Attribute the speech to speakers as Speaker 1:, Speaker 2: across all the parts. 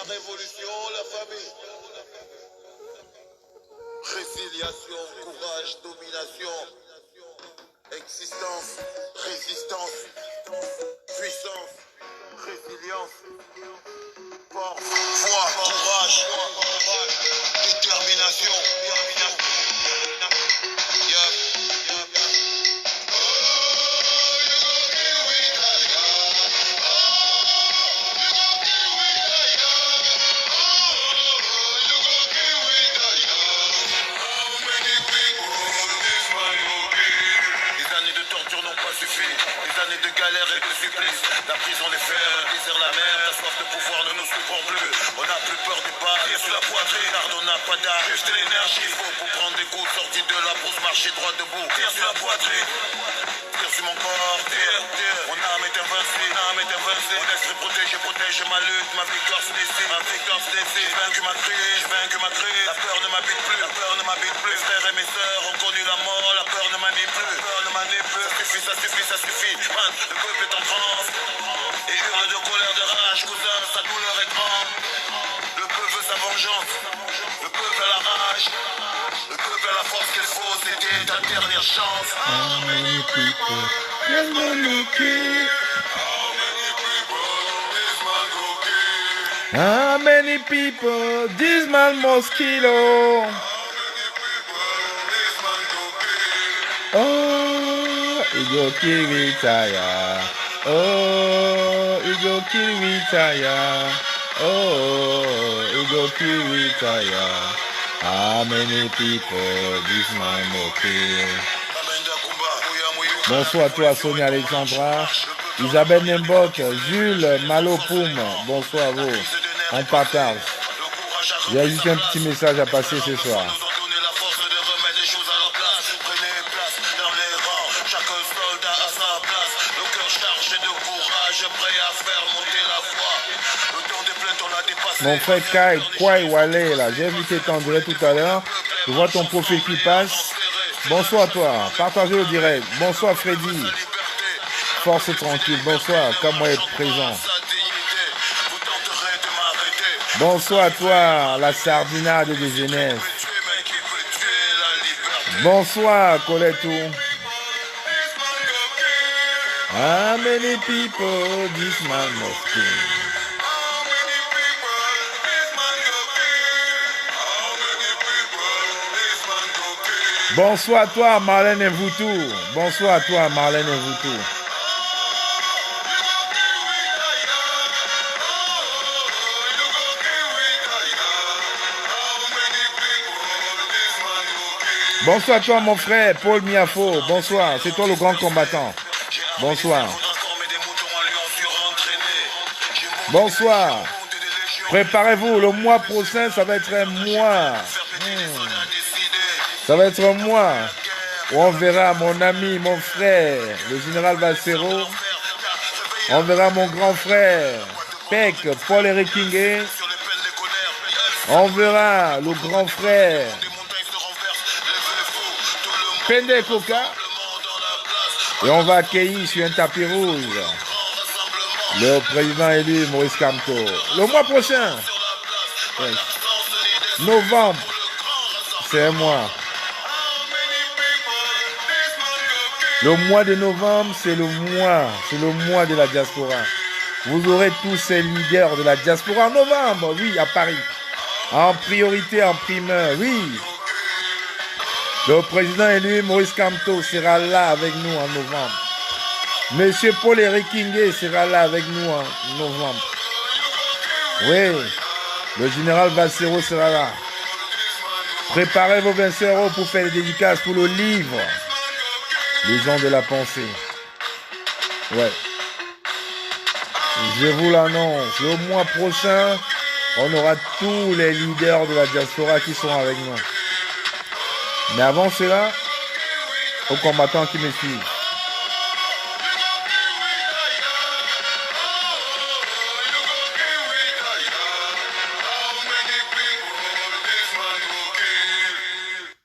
Speaker 1: révolution, la famille. Résiliation, courage, domination. Existence, résistance, puissance, résilience, force, foi, courage, détermination. Les années de galère et de supplice, la prison, les fers, le désert, la mer, la soif de pouvoir ne nous suivront plus. On n'a plus peur des balles, tire sur la poitrine, car on n'a pas d'armes. Juste l'énergie, faut pour prendre des coups, sortis de la brousse, marcher droit debout. Tire sur la poitrine, tire sur mon corps, tire. Mon âme est invincible, mon esprit protégé, protège ma lutte, ma victoire se décide, Vaincu ma crise, la peur ne m'habite plus, Mes frères et mes sœurs ont connu la mort, la peur ne m'anime plus, Ça suffit, man, le peuple est en transe. Et hurle de colère, de rage, cousin, sa douleur est grande. Le peuple veut sa vengeance, le peuple a la rage. Le peuple a la force qu'il faut, c'était ta dernière chance. How many people is man looking?
Speaker 2: How many people this man must kill? Oh, he go kill retire. Oh, he go kill retire. Oh, he go kill retire. How many people this man will kill? Bonsoir à toi, Sonia Alexandra, Isabelle Nembok, Jules Malopoum. Bonsoir à vous. On partage. J'ai juste un petit message à passer ce soir. Mon frère Kai Kwai Wale, là, j'ai vu que tu en direct tout à l'heure. Je vois ton profil qui passe. Bonsoir à toi, partagez le direct. Bonsoir Freddy. Force tranquille, bonsoir, comme moi est présent. Bonsoir à toi, la sardinade de Genève. Bonsoir Coletto. How many people this man must kill? Bonsoir à toi, Marlène Mvutu. Bonsoir à toi, Marlène Mvutu. Bonsoir à toi, mon frère, Paul Miafo. Bonsoir, c'est toi le grand combattant. Bonsoir. Bonsoir. Préparez-vous, le mois prochain, ça va être un mois. Ça va être un mois où on verra mon ami, mon frère, le général Valsero. On verra mon grand frère, Peck, Paul-Éric Kingé. On verra le grand frère, Pende Koka. Et on va accueillir sur un tapis rouge le président élu Maurice Kamto. Le mois prochain, novembre, c'est un mois. Le mois de novembre, c'est le mois de la diaspora. Vous aurez tous ces leaders de la diaspora en novembre, oui, à Paris. En priorité, en primeur, oui. Le président élu Maurice Kamto sera là avec nous en novembre. Monsieur Paul-Éric Kingé sera là avec nous en novembre. Oui, le général Valsero sera là. Préparez vos 25 € pour faire les dédicaces pour le livre. Les gens de la pensée. Ouais. Je vous l'annonce. Le mois prochain, on aura tous les leaders de la diaspora qui sont avec nous. Mais avant cela, aux combattants qui me suivent.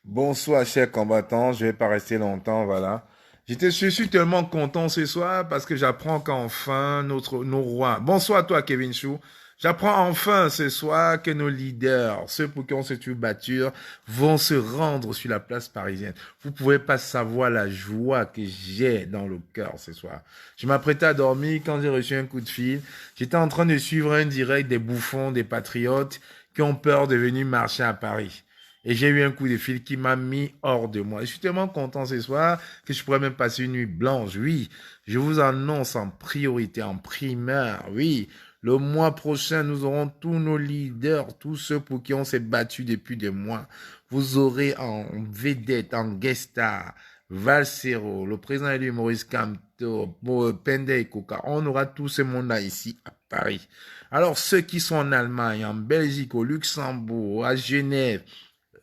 Speaker 2: Bonsoir, chers combattants. Je ne vais pas rester longtemps, voilà. Je suis tellement content ce soir parce que j'apprends qu'enfin nos rois. Bonsoir à toi, Kevin Chou. J'apprends enfin ce soir que nos leaders, ceux pour qui on s'est tué battu, vont se rendre sur la place parisienne. Vous pouvez pas savoir la joie que j'ai dans le cœur ce soir. Je m'apprêtais à dormir quand j'ai reçu un coup de fil. J'étais en train de suivre un direct des bouffons, des patriotes qui ont peur de venir marcher à Paris. Et j'ai eu un coup de fil qui m'a mis hors de moi. Je suis tellement content ce soir que je pourrais même passer une nuit blanche. Oui, je vous annonce en priorité, en primeur, oui. Le mois prochain, nous aurons tous nos leaders, tous ceux pour qui on s'est battu depuis des mois. Vous aurez en vedette, en guest star, Valsero, le président élu Maurice Kamto, Pende et Koka. On aura tout ce monde-là ici à Paris. Alors, ceux qui sont en Allemagne, en Belgique, au Luxembourg, à Genève,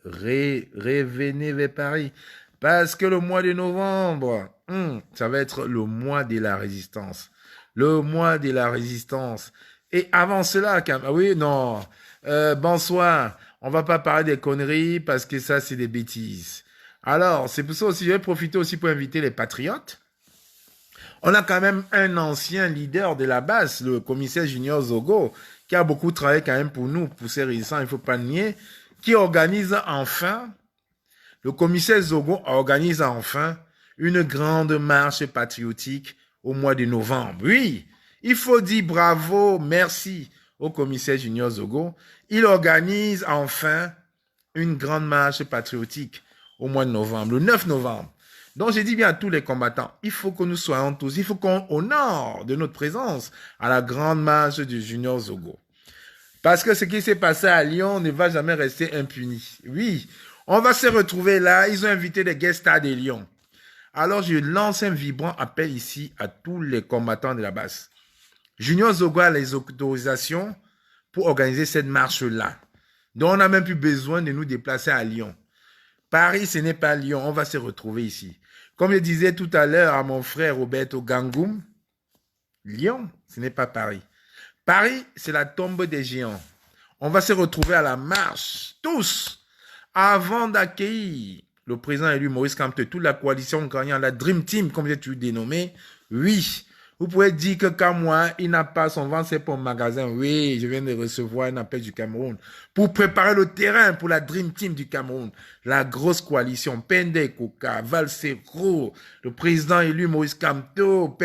Speaker 2: revenez vers Paris. Parce que le mois de novembre, ça va être le mois de la résistance. Le mois de la résistance. Et avant cela, oui, non, bonsoir, on va pas parler des conneries parce que ça, c'est des bêtises. Alors, c'est pour ça aussi, je vais profiter aussi pour inviter les patriotes. On a quand même un ancien leader de la base, le commissaire Junior Zogo, qui a beaucoup travaillé quand même pour nous, pour ces résistants, il faut pas nier, qui organise enfin, le commissaire Zogo organise enfin une grande marche patriotique au mois de novembre. Oui, il faut dire bravo, merci au commissaire Junior Zogo. Il organise enfin une grande marche patriotique au mois de novembre, le 9 novembre. Donc, j'ai dit bien à tous les combattants, il faut que nous soyons tous, il faut qu'on honore de notre présence à la grande marche du Junior Zogo. Parce que ce qui s'est passé à Lyon ne va jamais rester impuni. Oui, on va se retrouver là, ils ont invité des guest stars de Lyon. Alors, je lance un vibrant appel ici à tous les combattants de la base. Junior Zogo a les autorisations pour organiser cette marche-là. Donc, on n'a même plus besoin de nous déplacer à Lyon. Paris, ce n'est pas Lyon, on va se retrouver ici. Comme je disais tout à l'heure à mon frère Roberto Gangoum, Lyon, ce n'est pas Paris. Paris, c'est la tombe des géants. On va se retrouver à la marche, tous, avant d'accueillir le président élu Maurice Kamto, toute la coalition gagnante, la Dream Team, comme j'ai toujours dénommé. Oui, vous pouvez dire que quand moi, il n'a pas son ventre, c'est pour le magasin. Oui, je viens de recevoir un appel du Cameroun pour préparer le terrain pour la Dream Team du Cameroun. La grosse coalition, Pende Koka, Valsero, le président élu Maurice Kamto,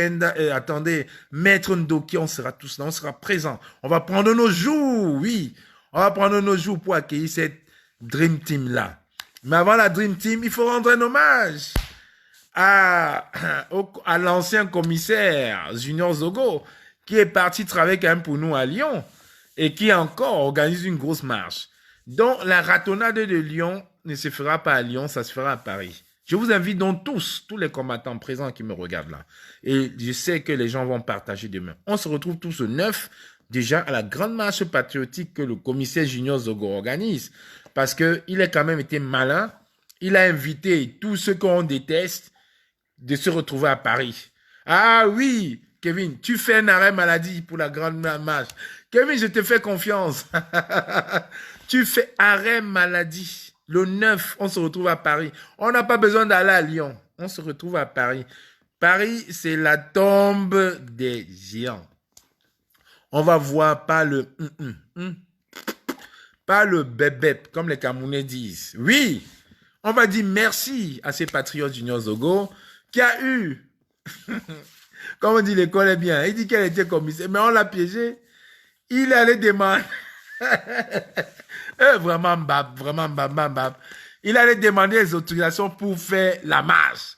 Speaker 2: Maître Ndoki, on sera tous là, on sera présents. On va prendre nos jours, oui. On va prendre nos jours pour accueillir cette Dream Team-là. Mais avant la Dream Team, il faut rendre un hommage à l'ancien commissaire Junior Zogo, qui est parti travailler quand même pour nous à Lyon et qui encore organise une grosse marche. Donc, la ratonnade de Lyon ne se fera pas à Lyon, ça se fera à Paris. Je vous invite donc tous les combattants présents qui me regardent là. Et je sais que les gens vont partager demain. On se retrouve tous au 9, déjà à la grande marche patriotique que le commissaire Junior Zogo organise. Parce qu'il a quand même été malin. Il a invité tous ceux qu'on déteste de se retrouver à Paris. Ah oui, Kevin, tu fais un arrêt maladie pour la grande marche. Kevin, je te fais confiance. Tu fais arrêt maladie. Le 9, on se retrouve à Paris. On n'a pas besoin d'aller à Lyon. On se retrouve à Paris. Paris, c'est la tombe des géants. On va voir pas le pas le bébé, comme les Camerounais disent. Oui, on va dire merci à ces patriotes Junior Zogo qui a eu, comme on dit, l'école est bien. Il dit qu'elle était commissaire, mais on l'a piégé. Il allait demander, vraiment bab. Il allait demander les autorisations pour faire la marche.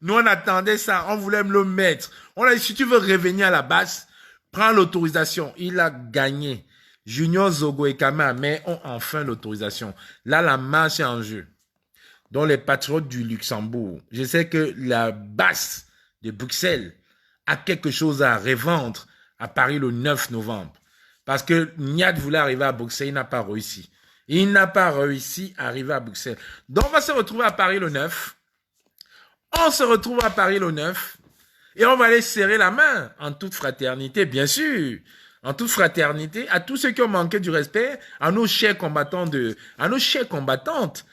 Speaker 2: Nous, on attendait ça, on voulait me le mettre. On a dit, si tu veux revenir à la base, prends l'autorisation. Il a gagné. Junior Zogo et Kamehameha ont enfin l'autorisation. Là, la marche est en jeu. Donc, les patriotes du Luxembourg, je sais que la base de Bruxelles a quelque chose à revendre à Paris le 9 novembre. Parce que Niad voulait arriver à Bruxelles, il n'a pas réussi. Il n'a pas réussi à arriver à Bruxelles. Donc, on va se retrouver à Paris le 9. On se retrouve à Paris le 9. Et on va aller serrer la main en toute fraternité, bien sûr. En toute fraternité, à tous ceux qui ont manqué du respect, à nos chers combattants à nos chères combattantes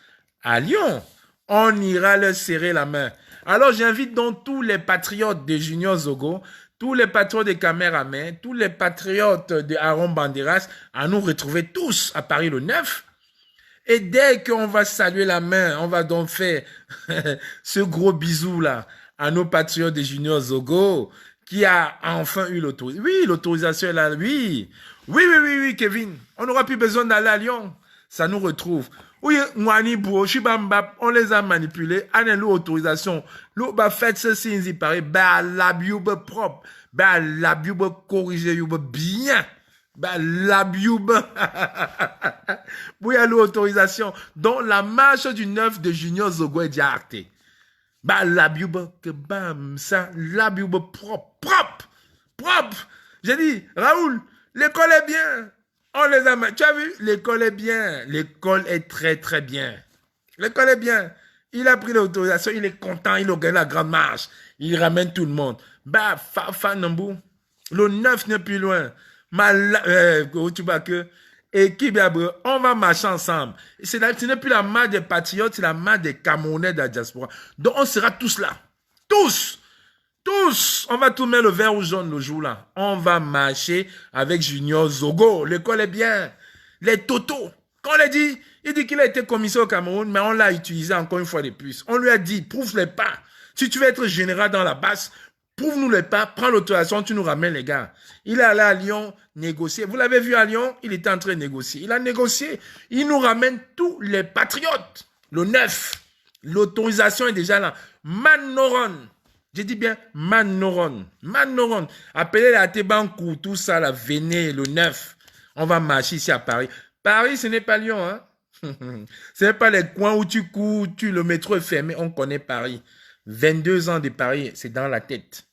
Speaker 2: à Lyon. On ira leur serrer la main. Alors, j'invite donc tous les patriotes de Junior Zogo, tous les patriotes de Cameramen, tous les patriotes de Aaron Banderas, à nous retrouver tous à Paris le 9. Et dès qu'on va saluer la main, on va donc faire ce gros bisou là à nos patriotes de Junior Zogo qui a enfin eu l'autorisation. Oui, l'autorisation est là, oui. Oui, Kevin. On n'aura plus besoin d'aller à Lyon. Ça nous retrouve. Oui, Mwani Shibambap, on les a manipulés. Année autorisation. L'eau, faites ceci, il paraît. La bioube propre. La bioube corrigée, bien. La bioube. Oui, l'autorisation. Donc, la marche du 9 de Junior Zogo est déjà actée. La bioube, que bam, ça, la bioube propre. J'ai dit, Raoul, l'école est bien. On les a... Tu as vu? L'école est bien. L'école est très, très bien. L'école est bien. Il a pris l'autorisation. Il est content. Il a gagné la grande marche. Il ramène tout le monde. Fafa Nambou. Le 9 n'est plus loin. Équipe, on va marcher ensemble. Ce n'est plus la marche des patriotes, c'est la marche des Camerounais de la diaspora. Donc, on sera tous là. Tous. On va tout mettre le vert ou jaune le jour-là. On va marcher avec Junior Zogo. L'école est bien. Les totos. Quand on l'a dit, il dit qu'il a été commissaire au Cameroun, mais on l'a utilisé encore une fois de plus. On lui a dit, prouve-les pas. Si tu veux être général dans la base, prouve-nous les pas. Prends l'autorisation, tu nous ramènes les gars. Il est allé à Lyon négocier. Vous l'avez vu à Lyon, il était en train de négocier. Il a négocié. Il nous ramène tous les patriotes. Le 9. L'autorisation est déjà là. Manoron. J'ai dit bien Manoron. Appelez la Tebankou, tout ça, là, venez le 9. On va marcher ici à Paris. Paris, ce n'est pas Lyon, hein. Ce n'est pas les coins où tu cours, le métro est fermé. On connaît Paris. 22 ans de Paris, c'est dans la tête.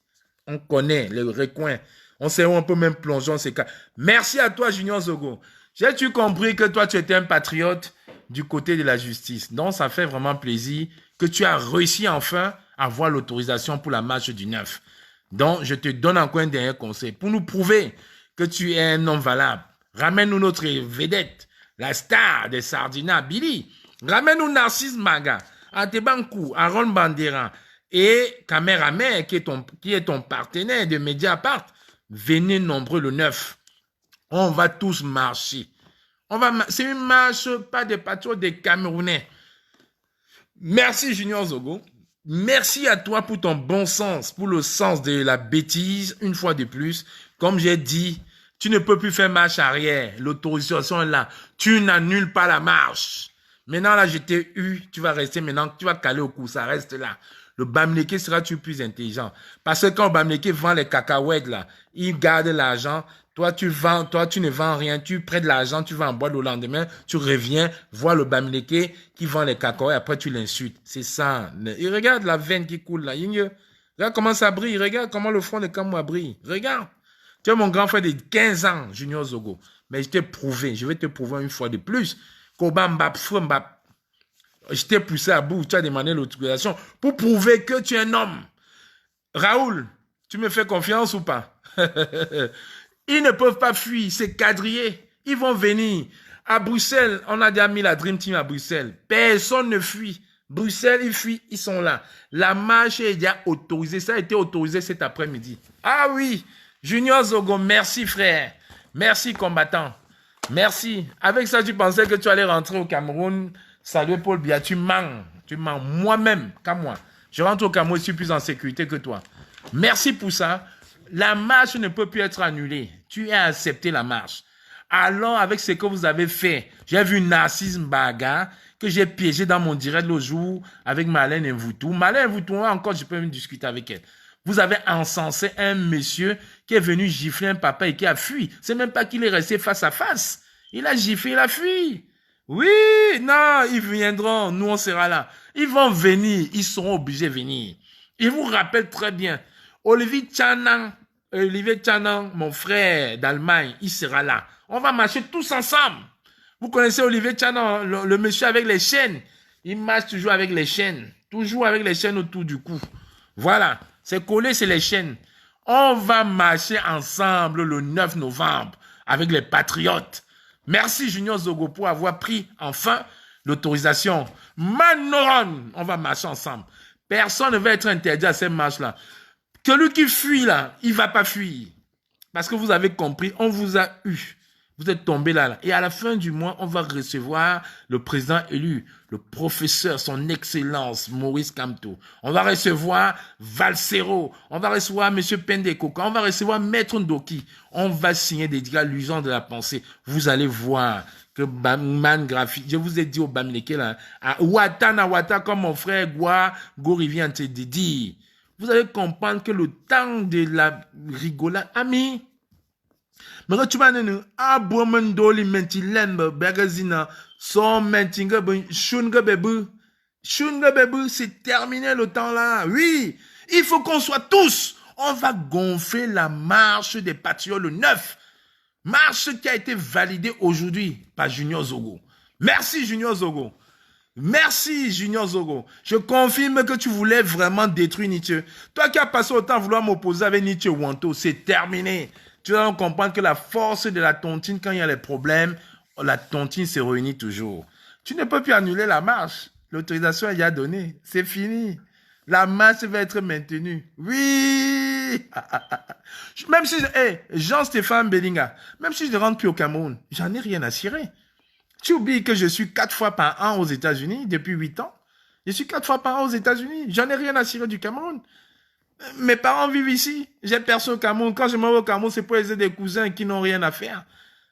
Speaker 2: On connaît les recoins. On sait où on peut même plonger dans ces cas. Merci à toi, Junior Zogo. J'ai-tu compris que toi, tu étais un patriote du côté de la justice? Donc, ça fait vraiment plaisir que tu as réussi enfin avoir l'autorisation pour la marche du 9. Donc, je te donne encore un dernier conseil. Pour nous prouver que tu es un homme valable, ramène-nous notre vedette, la star des Sardina, Billy. Ramène-nous Narcisse Maga, Atebankou, Aaron Bandera et Cameraman, qui est ton partenaire de Mediapart. Venez nombreux le 9. On va tous marcher. C'est une marche, pas des patriotes, des Camerounais. Merci, Junior Zogo. Merci à toi pour ton bon sens, pour le sens de la bêtise, une fois de plus. Comme j'ai dit, tu ne peux plus faire marche arrière. L'autorisation est là. Tu n'annules pas la marche. Maintenant, là, je t'ai eu. Tu vas rester maintenant. Tu vas caler au cou. Ça reste là. Le Bamileke sera-tu plus intelligent? Parce que quand le Bamileke vend les cacahuètes, là, il garde l'argent. Toi, tu ne vends rien, tu prêtes de l'argent, tu vas en boîte le lendemain, tu reviens, vois le Bamileke qui vend les cacahuètes, après tu l'insultes. C'est ça. Et regarde la veine qui coule là. Regarde comment ça brille, regarde comment le front de Kamwa brille. Regarde. Tu es mon grand frère de 15 ans, Junior Zogo. Mais je t'ai prouvé, je vais te prouver une fois de plus. Je t'ai poussé à bout, tu as demandé l'autorisation pour prouver que tu es un homme. Raoul, tu me fais confiance ou pas? Ils ne peuvent pas fuir, c'est quadrillé. Ils vont venir. À Bruxelles, on a déjà mis la Dream Team à Bruxelles. Personne ne fuit. Bruxelles, ils fuient, ils sont là. La marche est déjà autorisée. Ça a été autorisé cet après-midi. Ah oui, Junior Zogo, merci frère. Merci combattant. Merci. Avec ça, tu pensais que tu allais rentrer au Cameroun. Salut Paul Biya, tu mens. Tu mens. Moi-même, comme moi. Je rentre au Cameroun, je suis plus en sécurité que toi. Merci pour ça. La marche ne peut plus être annulée. Tu as accepté la marche. Alors, avec ce que vous avez fait, j'ai vu Narcisse Baga, que j'ai piégé dans mon direct l'autre jour avec Marlène Mvoutou. Marlène Mvoutou, encore, je peux même discuter avec elle. Vous avez encensé un monsieur qui est venu gifler un papa et qui a fui. C'est même pas qu'il est resté face à face. Il a giflé, il a fui. Oui, non, ils viendront. Nous, on sera là. Ils vont venir. Ils seront obligés de venir. Ils vous rappellent très bien. Olivier Tchanan, mon frère d'Allemagne, il sera là. On va marcher tous ensemble. Vous connaissez Olivier Tchanan, le monsieur avec les chaînes. Il marche toujours avec les chaînes. Toujours avec les chaînes autour du cou. Voilà. C'est collé, c'est les chaînes. On va marcher ensemble le 9 novembre avec les patriotes. Merci Junior Zogo pour avoir pris enfin l'autorisation. Manoron, on va marcher ensemble. Personne ne va être interdit à cette marche-là. Celui qui fuit là, il ne va pas fuir. Parce que vous avez compris, on vous a eu. Vous êtes tombé là. Et à la fin du mois, on va recevoir le président élu, le professeur, son excellence, Maurice Kamto. On va recevoir Valsero. On va recevoir M. Pendekoka. On va recevoir Maître Ndoki. On va signer des dialogues de la pensée. Vous allez voir que Man Graphie, je vous ai dit au Bamileke là, à Ouata Nawata, comme mon frère Gori vient te dire. Vous allez comprendre que le temps de la rigolade, ami, mais quand tu vas nous abomendoli mentilen bagazina son mentinga shunga bebu c'est terminé le temps là. Oui, il faut qu'on soit tous. On va gonfler la marche des patriotes le 9. Marche qui a été validée aujourd'hui par Junior Zogo. Merci Junior Zogo. Merci Junior Zogo. Je confirme que tu voulais vraiment détruire Nietzsche. Toi qui as passé autant à vouloir m'opposer avec Nietzsche Wanto, c'est terminé. Tu vas comprendre que la force de la tontine, quand il y a les problèmes, la tontine se réunit toujours. Tu ne peux plus annuler la marche. L'autorisation est donnée. C'est fini. La marche va être maintenue. Oui. Même si, Jean-Stéphane Bellinga, même si je ne rentre plus au Cameroun, j'en ai rien à cirer. Tu oublies que je suis 4 fois par an aux États-Unis depuis 8 ans. Je suis 4 fois par an aux États-Unis. J'en ai rien à cirer du Cameroun. Mes parents vivent ici. J'ai personne au Cameroun. Quand je m'en vais au Cameroun, c'est pour aider des cousins qui n'ont rien à faire.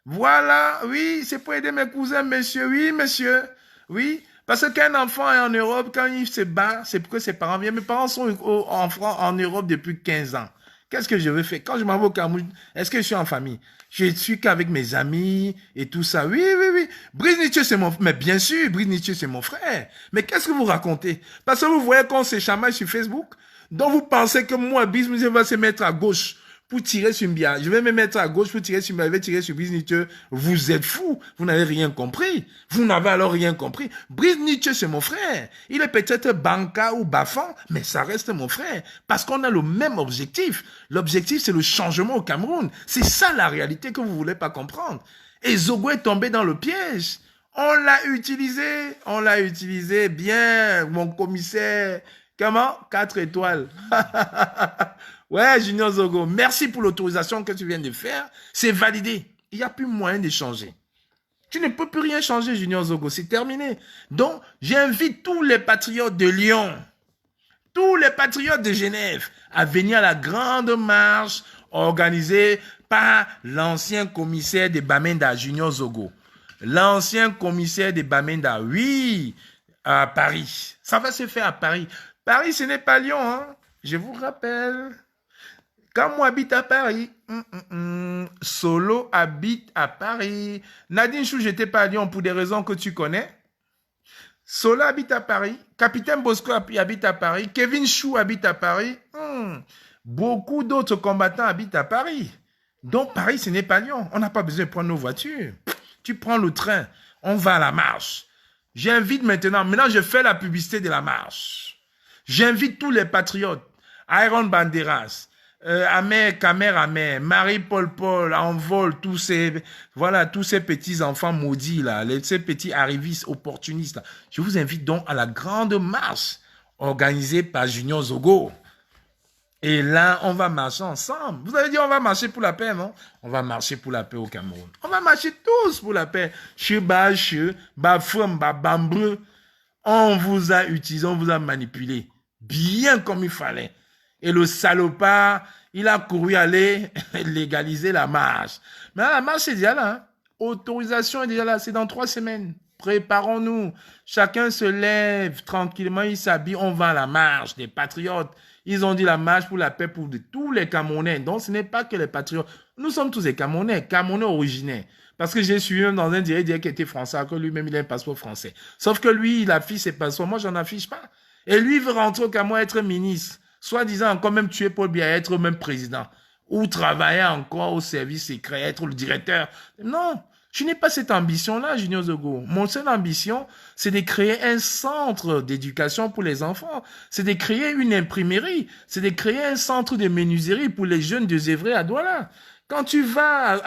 Speaker 2: Voilà, oui, c'est pour aider mes cousins, monsieur. Oui, monsieur. Oui, parce qu'un enfant est en Europe, quand il se bat, c'est pour que ses parents viennent. Mes parents sont en Europe depuis 15 ans. Qu'est-ce que je veux faire? Quand je m'en vais au Cameroun, est-ce que je suis en famille? Je suis qu'avec mes amis et tout ça. Oui, oui, oui. Brice Nietzsche, c'est mon frère. Mais bien sûr, Brice Nietzsche, c'est mon frère. Mais qu'est-ce que vous racontez? Parce que vous voyez qu'on se chamaille sur Facebook. Donc vous pensez que moi, Brice Nietzsche va se mettre à gauche pour tirer sur Mbia. Je vais me mettre à gauche pour tirer sur Mbia. Je vais tirer sur Brice Nietzsche. Vous êtes fous. Vous n'avez rien compris. Vous n'avez alors rien compris. Brice Nietzsche, c'est mon frère. Il est peut-être banca ou bafan, mais ça reste mon frère. Parce qu'on a le même objectif. L'objectif, c'est le changement au Cameroun. C'est ça la réalité que vous ne voulez pas comprendre. Et Zogo est tombé dans le piège. On l'a utilisé bien, mon commissaire. Comment? 4 étoiles. Ouais, Junior Zogo, merci pour l'autorisation que tu viens de faire. C'est validé. Il n'y a plus moyen de changer. Tu ne peux plus rien changer, Junior Zogo. C'est terminé. Donc, j'invite tous les patriotes de Lyon, tous les patriotes de Genève à venir à la grande marche organisée par l'ancien commissaire de Bamenda, Junior Zogo. L'ancien commissaire de Bamenda, oui, à Paris. Ça va se faire à Paris. Paris, ce n'est pas Lyon, hein. Je vous rappelle. Quand moi habite à Paris, Solo habite à Paris. Nadine Chou, j'étais pas à Lyon pour des raisons que tu connais. Solo habite à Paris. Capitaine Bosco habite à Paris. Kevin Chou habite à Paris. Beaucoup d'autres combattants habitent à Paris. Donc Paris, ce n'est pas Lyon. On n'a pas besoin de prendre nos voitures. Tu prends le train. On va à la marche. J'invite maintenant je fais la publicité de la marche. J'invite tous les patriotes. Iron Banderas. Amer, Kamer, Marie-Paul Paul, Envol, tous ces petits-enfants maudits, là, ces petits arrivistes opportunistes, là. Je vous invite donc à la grande marche organisée par Junior Zogo. Et là, on va marcher ensemble. Vous avez dit, on va marcher pour la paix, non? On va marcher pour la paix au Cameroun. On va marcher tous pour la paix. On vous a utilisé, on vous a manipulé. Bien comme il fallait. Et le salopard, il a couru aller légaliser la marche. Mais là, la marche est déjà là. Hein. Autorisation est déjà là. C'est dans 3 semaines. Préparons-nous. Chacun se lève tranquillement. Il s'habille. On va à la marche des patriotes. Ils ont dit la marche pour la paix pour tous les Camerounais. Donc, ce n'est pas que les patriotes. Nous sommes tous des Camerounais. Camerounais originaires. Parce que j'ai suivi dans un direct qui était français, que lui-même, il a un passeport français. Sauf que lui, il affiche ses passeports. Moi, j'en affiche pas. Et lui, il veut rentrer au Cameroun être ministre. Soi-disant encore même tuer Paul Biya, être même président. Ou travailler encore au service secret, être le directeur. Non, je n'ai pas cette ambition-là, Junior Zogo. Mon seule ambition, c'est de créer un centre d'éducation pour les enfants. C'est de créer une imprimerie. C'est de créer un centre de menuiserie pour les jeunes de Zévré à Douala. Quand tu vas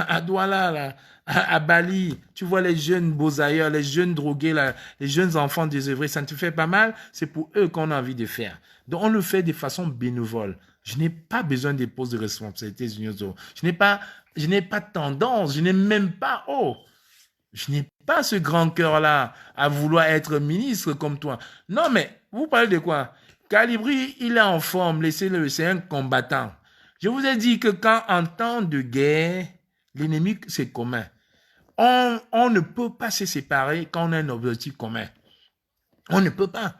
Speaker 2: à Douala, là, à Bali, tu vois les jeunes beaux ailleurs, les jeunes drogués, là, les jeunes enfants désœuvrés, ça ne te fait pas mal, c'est pour eux qu'on a envie de faire. Donc on le fait de façon bénévole. Je n'ai pas besoin des postes de responsabilité, Junior Zogo. Je n'ai pas tendance, je n'ai même pas, je n'ai pas ce grand cœur-là à vouloir être ministre comme toi. Non, mais vous parlez de quoi? Calibri, il est en forme, laissez-le, c'est un combattant. Je vous ai dit que quand en temps de guerre, l'ennemi, c'est commun. On ne peut pas se séparer quand on a un objectif commun. On ne peut pas.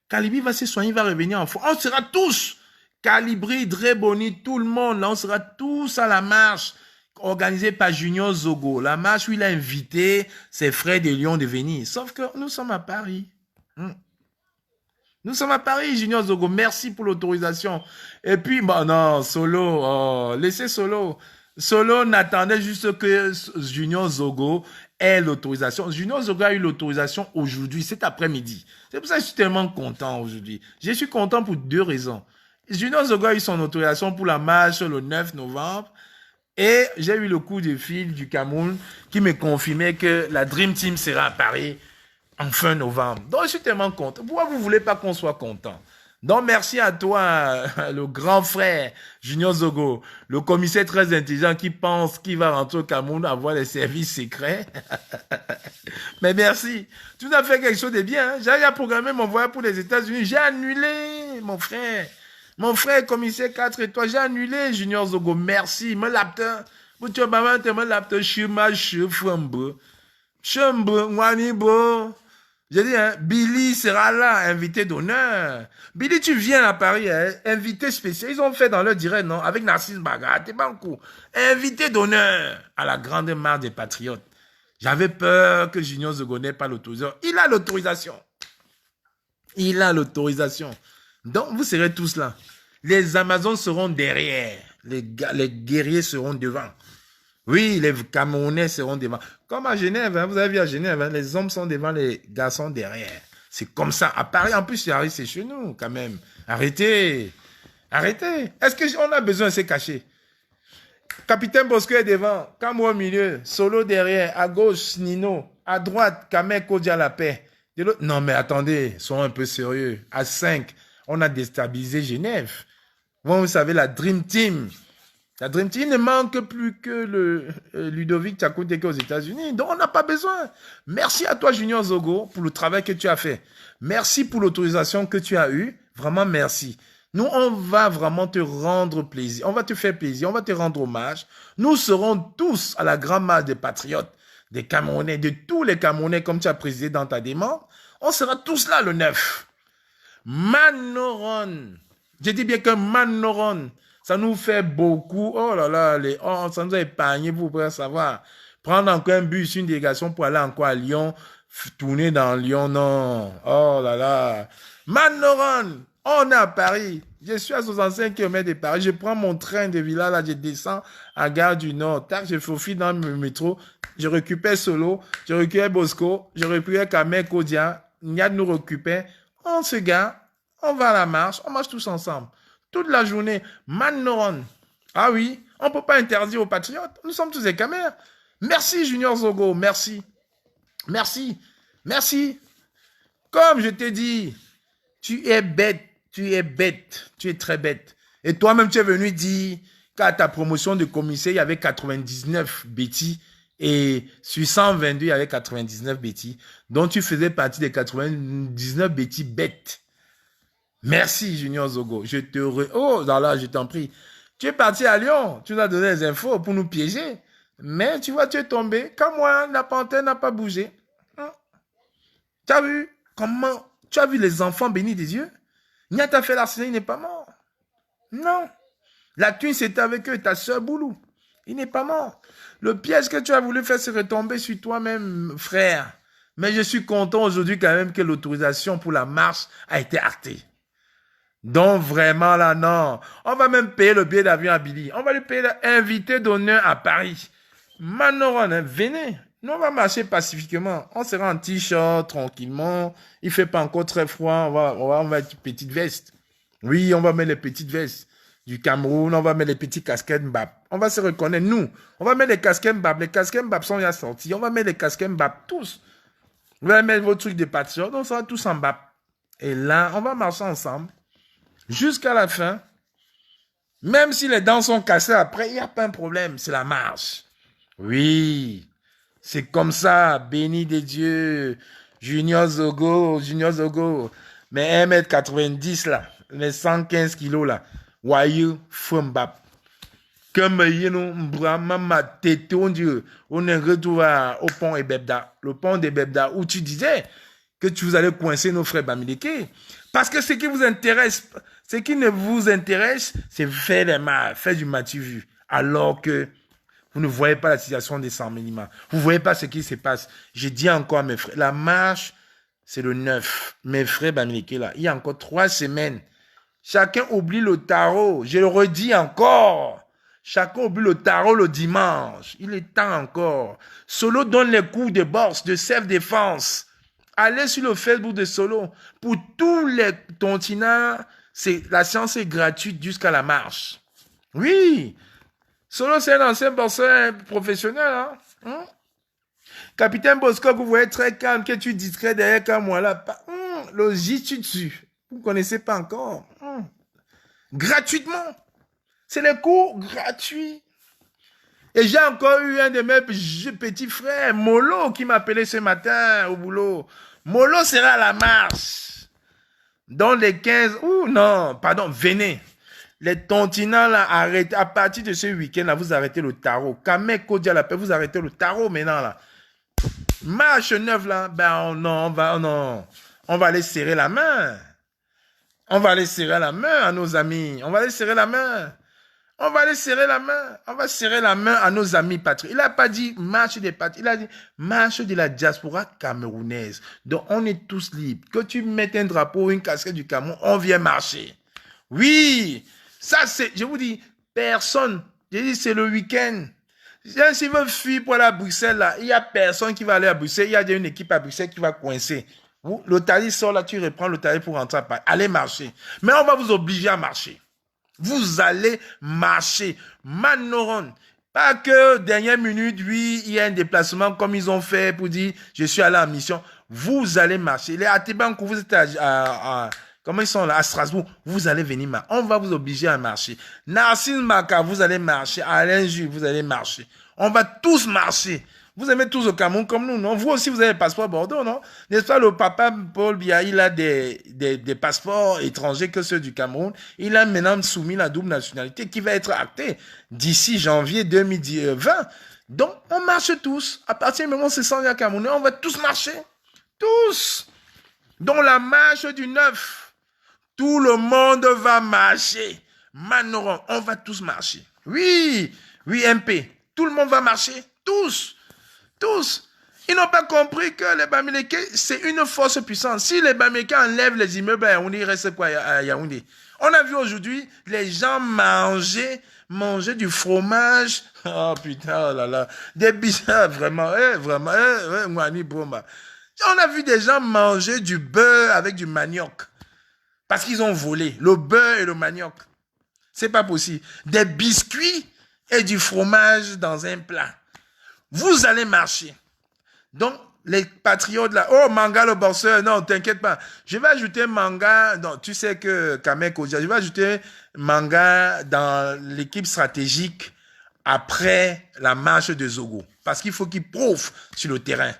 Speaker 2: Calibri va se soigner, il va revenir en forme. On sera tous, Calibri, Dreboni, tout le monde, là, on sera tous à la marche organisée par Junior Zogo. La marche où il a invité ses frères de Lyon de venir. Sauf que nous sommes à Paris. Nous sommes à Paris, Junior Zogo. Merci pour l'autorisation. Et puis, bon, non, Solo, laissez Solo. Solo n'attendait juste que Junior Zogo ait l'autorisation. Junior Zogo a eu l'autorisation aujourd'hui, cet après-midi. C'est pour ça que je suis tellement content aujourd'hui. Je suis content pour 2 raisons. Junior Zogo a eu son autorisation pour la marche le 9 novembre. Et j'ai eu le coup de fil du Cameroun qui me confirmait que la Dream Team sera à Paris en fin novembre. Donc, je suis tellement content. Pourquoi vous ne voulez pas qu'on soit content? Donc, merci à toi, le grand frère Junior Zogo, le commissaire très intelligent qui pense qu'il va rentrer au Cameroun avoir les services secrets. Mais merci. Tu as fait quelque chose de bien. Hein? J'ai programmé mon voyage pour les États-Unis. J'ai annulé, mon frère. Mon frère, commissaire 4 étoiles, j'ai annulé Junior Zogo. Merci. Me lapte. Vous tu vas me lapte. Chuma, chufumbo. Chumbo, wanibo. J'ai dit, hein, Billy sera là, invité d'honneur. Billy, tu viens à Paris, hein, invité spécial. Ils ont fait dans leur direct, non, avec Narcisse Baga, t'es banco. Invité d'honneur à la grande marche des patriotes. J'avais peur que Junior Zogo n'ait pas l'autorisation. Il a l'autorisation. Il a l'autorisation. Donc, vous serez tous là. Les Amazones seront derrière. Les guerriers seront devant. Oui, les Camerounais seront devant. Comme à Genève, hein, vous avez vu à Genève, hein, les hommes sont devant, les garçons derrière. C'est comme ça. À Paris, en plus, c'est chez nous, quand même. Arrêtez. Arrêtez. Est-ce qu'on a besoin de se cacher? Capitaine Bosco est devant, Camo au milieu, Solo derrière, à gauche, Nino, à droite, Kamek Kodia la paix. Non, mais attendez, soyons un peu sérieux. À 5, on a déstabilisé Genève. Vous savez, la Dream Team. La Dream Team, il ne manque plus que le Ludovic Tchakouteke aux États-Unis. Donc, on n'a pas besoin. Merci à toi, Junior Zogo, pour le travail que tu as fait. Merci pour l'autorisation que tu as eue. Vraiment, merci. Nous, on va vraiment te rendre plaisir. On va te faire plaisir. On va te rendre hommage. Nous serons tous à la grande marche des patriotes, des Camerounais, de tous les Camerounais, comme tu as présidé dans ta demande. On sera tous là le 9. Manoron. J'ai dit bien que Manoron. Ça nous fait beaucoup. Oh là là, ça nous a épargné, vous pouvez savoir. Prendre encore un bus, une délégation pour aller encore à Lyon, tourner dans Lyon, non. Oh là là. Manoron, on est à Paris. Je suis à 65 km de Paris. Je prends mon train de village, là, je descends à Gare du Nord. Tac, je faufile dans le métro. Je récupère Solo, je récupère Bosco, je récupère Kamek Kodia. Niad nous récupère. On se gare, on va à la marche, on marche tous ensemble. Toute la journée, Manoron. Ah oui, on ne peut pas interdire aux patriotes. Nous sommes tous des camères. Merci, Junior Zogo. Merci. Merci. Merci. Comme je t'ai dit, tu es bête. Tu es bête. Tu es très bête. Et toi-même, tu es venu dire qu'à ta promotion de commissaire, il y avait 99 bêtis. Et sur 122, il y avait 99 bêtis. Donc, tu faisais partie des 99 bêtis bêtes. Merci, Junior Zogo. Oh, là, je t'en prie. Tu es parti à Lyon. Tu nous as donné les infos pour nous piéger. Mais tu vois, tu es tombé. Comme moi, la panthère n'a pas bougé. Tu as vu comment? Tu as vu les enfants bénis des dieux? Nia t'a fait l'arsenal, il n'est pas mort. Non. La thune, c'était avec eux. Ta soeur Boulou. Il n'est pas mort. Le piège que tu as voulu faire, c'est retomber sur toi-même, frère. Mais je suis content aujourd'hui quand même que l'autorisation pour la marche a été actée. Donc vraiment là, non. On va même payer le billet d'avion à Billy. On va lui payer l'invité d'honneur à Paris. Manoron, hein, venez. Nous, on va marcher pacifiquement. On sera en t-shirt, tranquillement. Il fait pas encore très froid. On va mettre une petite veste. Oui, on va mettre les petites vestes du Cameroun. On va mettre les petits casquettes Mbap. On va se reconnaître, nous. On va mettre les casquettes Mbap. Les casquettes Mbap sont déjà sortis. On va mettre les casquettes Mbap, tous. Vous allez mettre vos trucs de patriotes. On sera tous en Mbap. Et là, on va marcher ensemble. Jusqu'à la fin, Même si les dents sont cassées après, il n'y a pas un problème, c'est la marche. Oui, c'est comme ça, béni des dieux, Junior Zogo, Junior Zogo. Mais 1m90 là, les 115 kilos là, Wayou, Fumbap. Comme Brahma Téton Dieu, on est retrouvé au pont Ebebda, le pont d'Ebebda, où tu disais que tu allais coincer nos frères Bamileke. Parce que ce qui vous intéresse, ce qui ne vous intéresse, c'est faire les mal, faire du matu-vu. Alors que vous ne voyez pas la situation des 100 millimètres. Vous ne voyez pas ce qui se passe. Je dis encore à mes frères, la marche, c'est le 9. Mes frères Bamileke, là, il y a encore 3 semaines. Chacun oublie le tarot. Je le redis encore. Chacun oublie le tarot le dimanche. Il est temps encore. Solo donne les cours de bourse, de self-défense. Allez sur le Facebook de Solo. Pour tous les continents, la séance est gratuite jusqu'à la marche. Oui. Solo, c'est un ancien boxeur professionnel. Hein? Capitaine Bosco, vous voyez très calme, que tu es discret derrière comme moi là. Le J-tu-tu. Vous ne connaissez pas encore. Gratuitement. C'est les cours gratuits. Et j'ai encore eu un de mes petits frères, Molo, qui m'a appelé ce matin au boulot. Molo sera à la marche. Dans les 15... venez. Les tontinants, là, arrêtez. À partir de ce week-end, là, vous arrêtez le tarot. Kamek Kodia la paix, vous arrêtez le tarot maintenant, là. Marche 9, là, on va aller serrer la main. On va aller serrer la main à nos amis. On va aller serrer la main. On va aller serrer la main. On va serrer la main à nos amis patriotes. Il n'a pas dit marche des patriotes. Il a dit marche de la diaspora camerounaise. Donc, on est tous libres. Que tu mettes un drapeau ou une casquette du Cameroun, on vient marcher. Oui. Ça, c'est, je vous dis, personne. J'ai dit, c'est le week-end. S'il veut fuir pour aller à Bruxelles, là, il n'y a personne qui va aller à Bruxelles. Il y a déjà une équipe à Bruxelles qui va coincer. L'Otalie sort là, tu reprends l'Otalie pour rentrer à Paris. Allez marcher. Mais on va vous obliger à marcher. Vous allez marcher. Manoron. Pas que dernière minute, oui, il y a un déplacement comme ils ont fait pour dire je suis allé en mission. Vous allez marcher. Les Atibankou, vous êtes comment ils sont là, à Strasbourg, vous allez venir marcher. On va vous obliger à marcher. Narcisse Maka, vous allez marcher. Alain Jules, vous allez marcher. On va tous marcher. Vous aimez tous au Cameroun comme nous, non? Vous aussi, vous avez le passeport Bordeaux, non? N'est-ce pas, le papa Paul Biya, il a des passeports étrangers que ceux du Cameroun. Il a maintenant soumis la double nationalité qui va être actée d'ici janvier 2020. Donc, on marche tous. À partir du moment où c'est 100 Camerounais, on va tous marcher. Tous. Donc, la marche du 9. Tout le monde va marcher. Manoron, on va tous marcher. Oui, MP. Tout le monde va marcher. Tous. Tous. Ils n'ont pas compris que les Bamileke, c'est une force puissante. Si les Bamileke enlèvent les immeubles à Yaoundé, il reste quoi à Yaoundé? On a vu aujourd'hui les gens manger du fromage. Oh putain, oh là là. Des bizarres, vraiment. Mwani Broma. On a vu des gens manger du beurre avec du manioc. Parce qu'ils ont volé le beurre et le manioc. C'est pas possible. Des biscuits et du fromage dans un plat. Vous allez marcher. Donc, les patriotes là, oh, Manga le boxeur, non, t'inquiète pas. Je vais ajouter Manga, non, tu sais que Kamek Odia, je vais ajouter Manga dans l'équipe stratégique après la marche de Zogo. Parce qu'il faut qu'il prouve sur le terrain.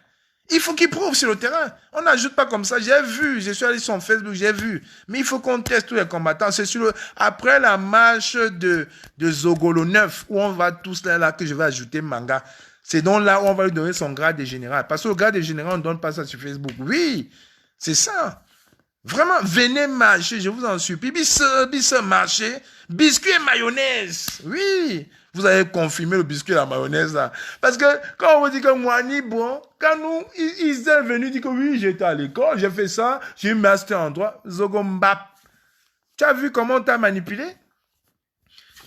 Speaker 2: Il faut qu'il prouve sur le terrain. On n'ajoute pas comme ça. J'ai vu, je suis allé sur Facebook, j'ai vu. Mais il faut qu'on teste tous les combattants. C'est sur après la marche de Zogo, le 9, où on va tous là que je vais ajouter Manga. C'est donc là où on va lui donner son grade de général. Parce que le grade de général, on ne donne pas ça sur Facebook. Oui, c'est ça. Vraiment, venez marcher, je vous en supplie. Bis marcher. Biscuit et mayonnaise. Oui, vous avez confirmé le biscuit et la mayonnaise là. Parce que quand on vous dit que Mwani, bon, quand nous, ils sont venus dire que oui, j'étais à l'école, j'ai fait ça, j'ai eu un master en droit. Zogombap. Tu as vu comment on t'a manipulé?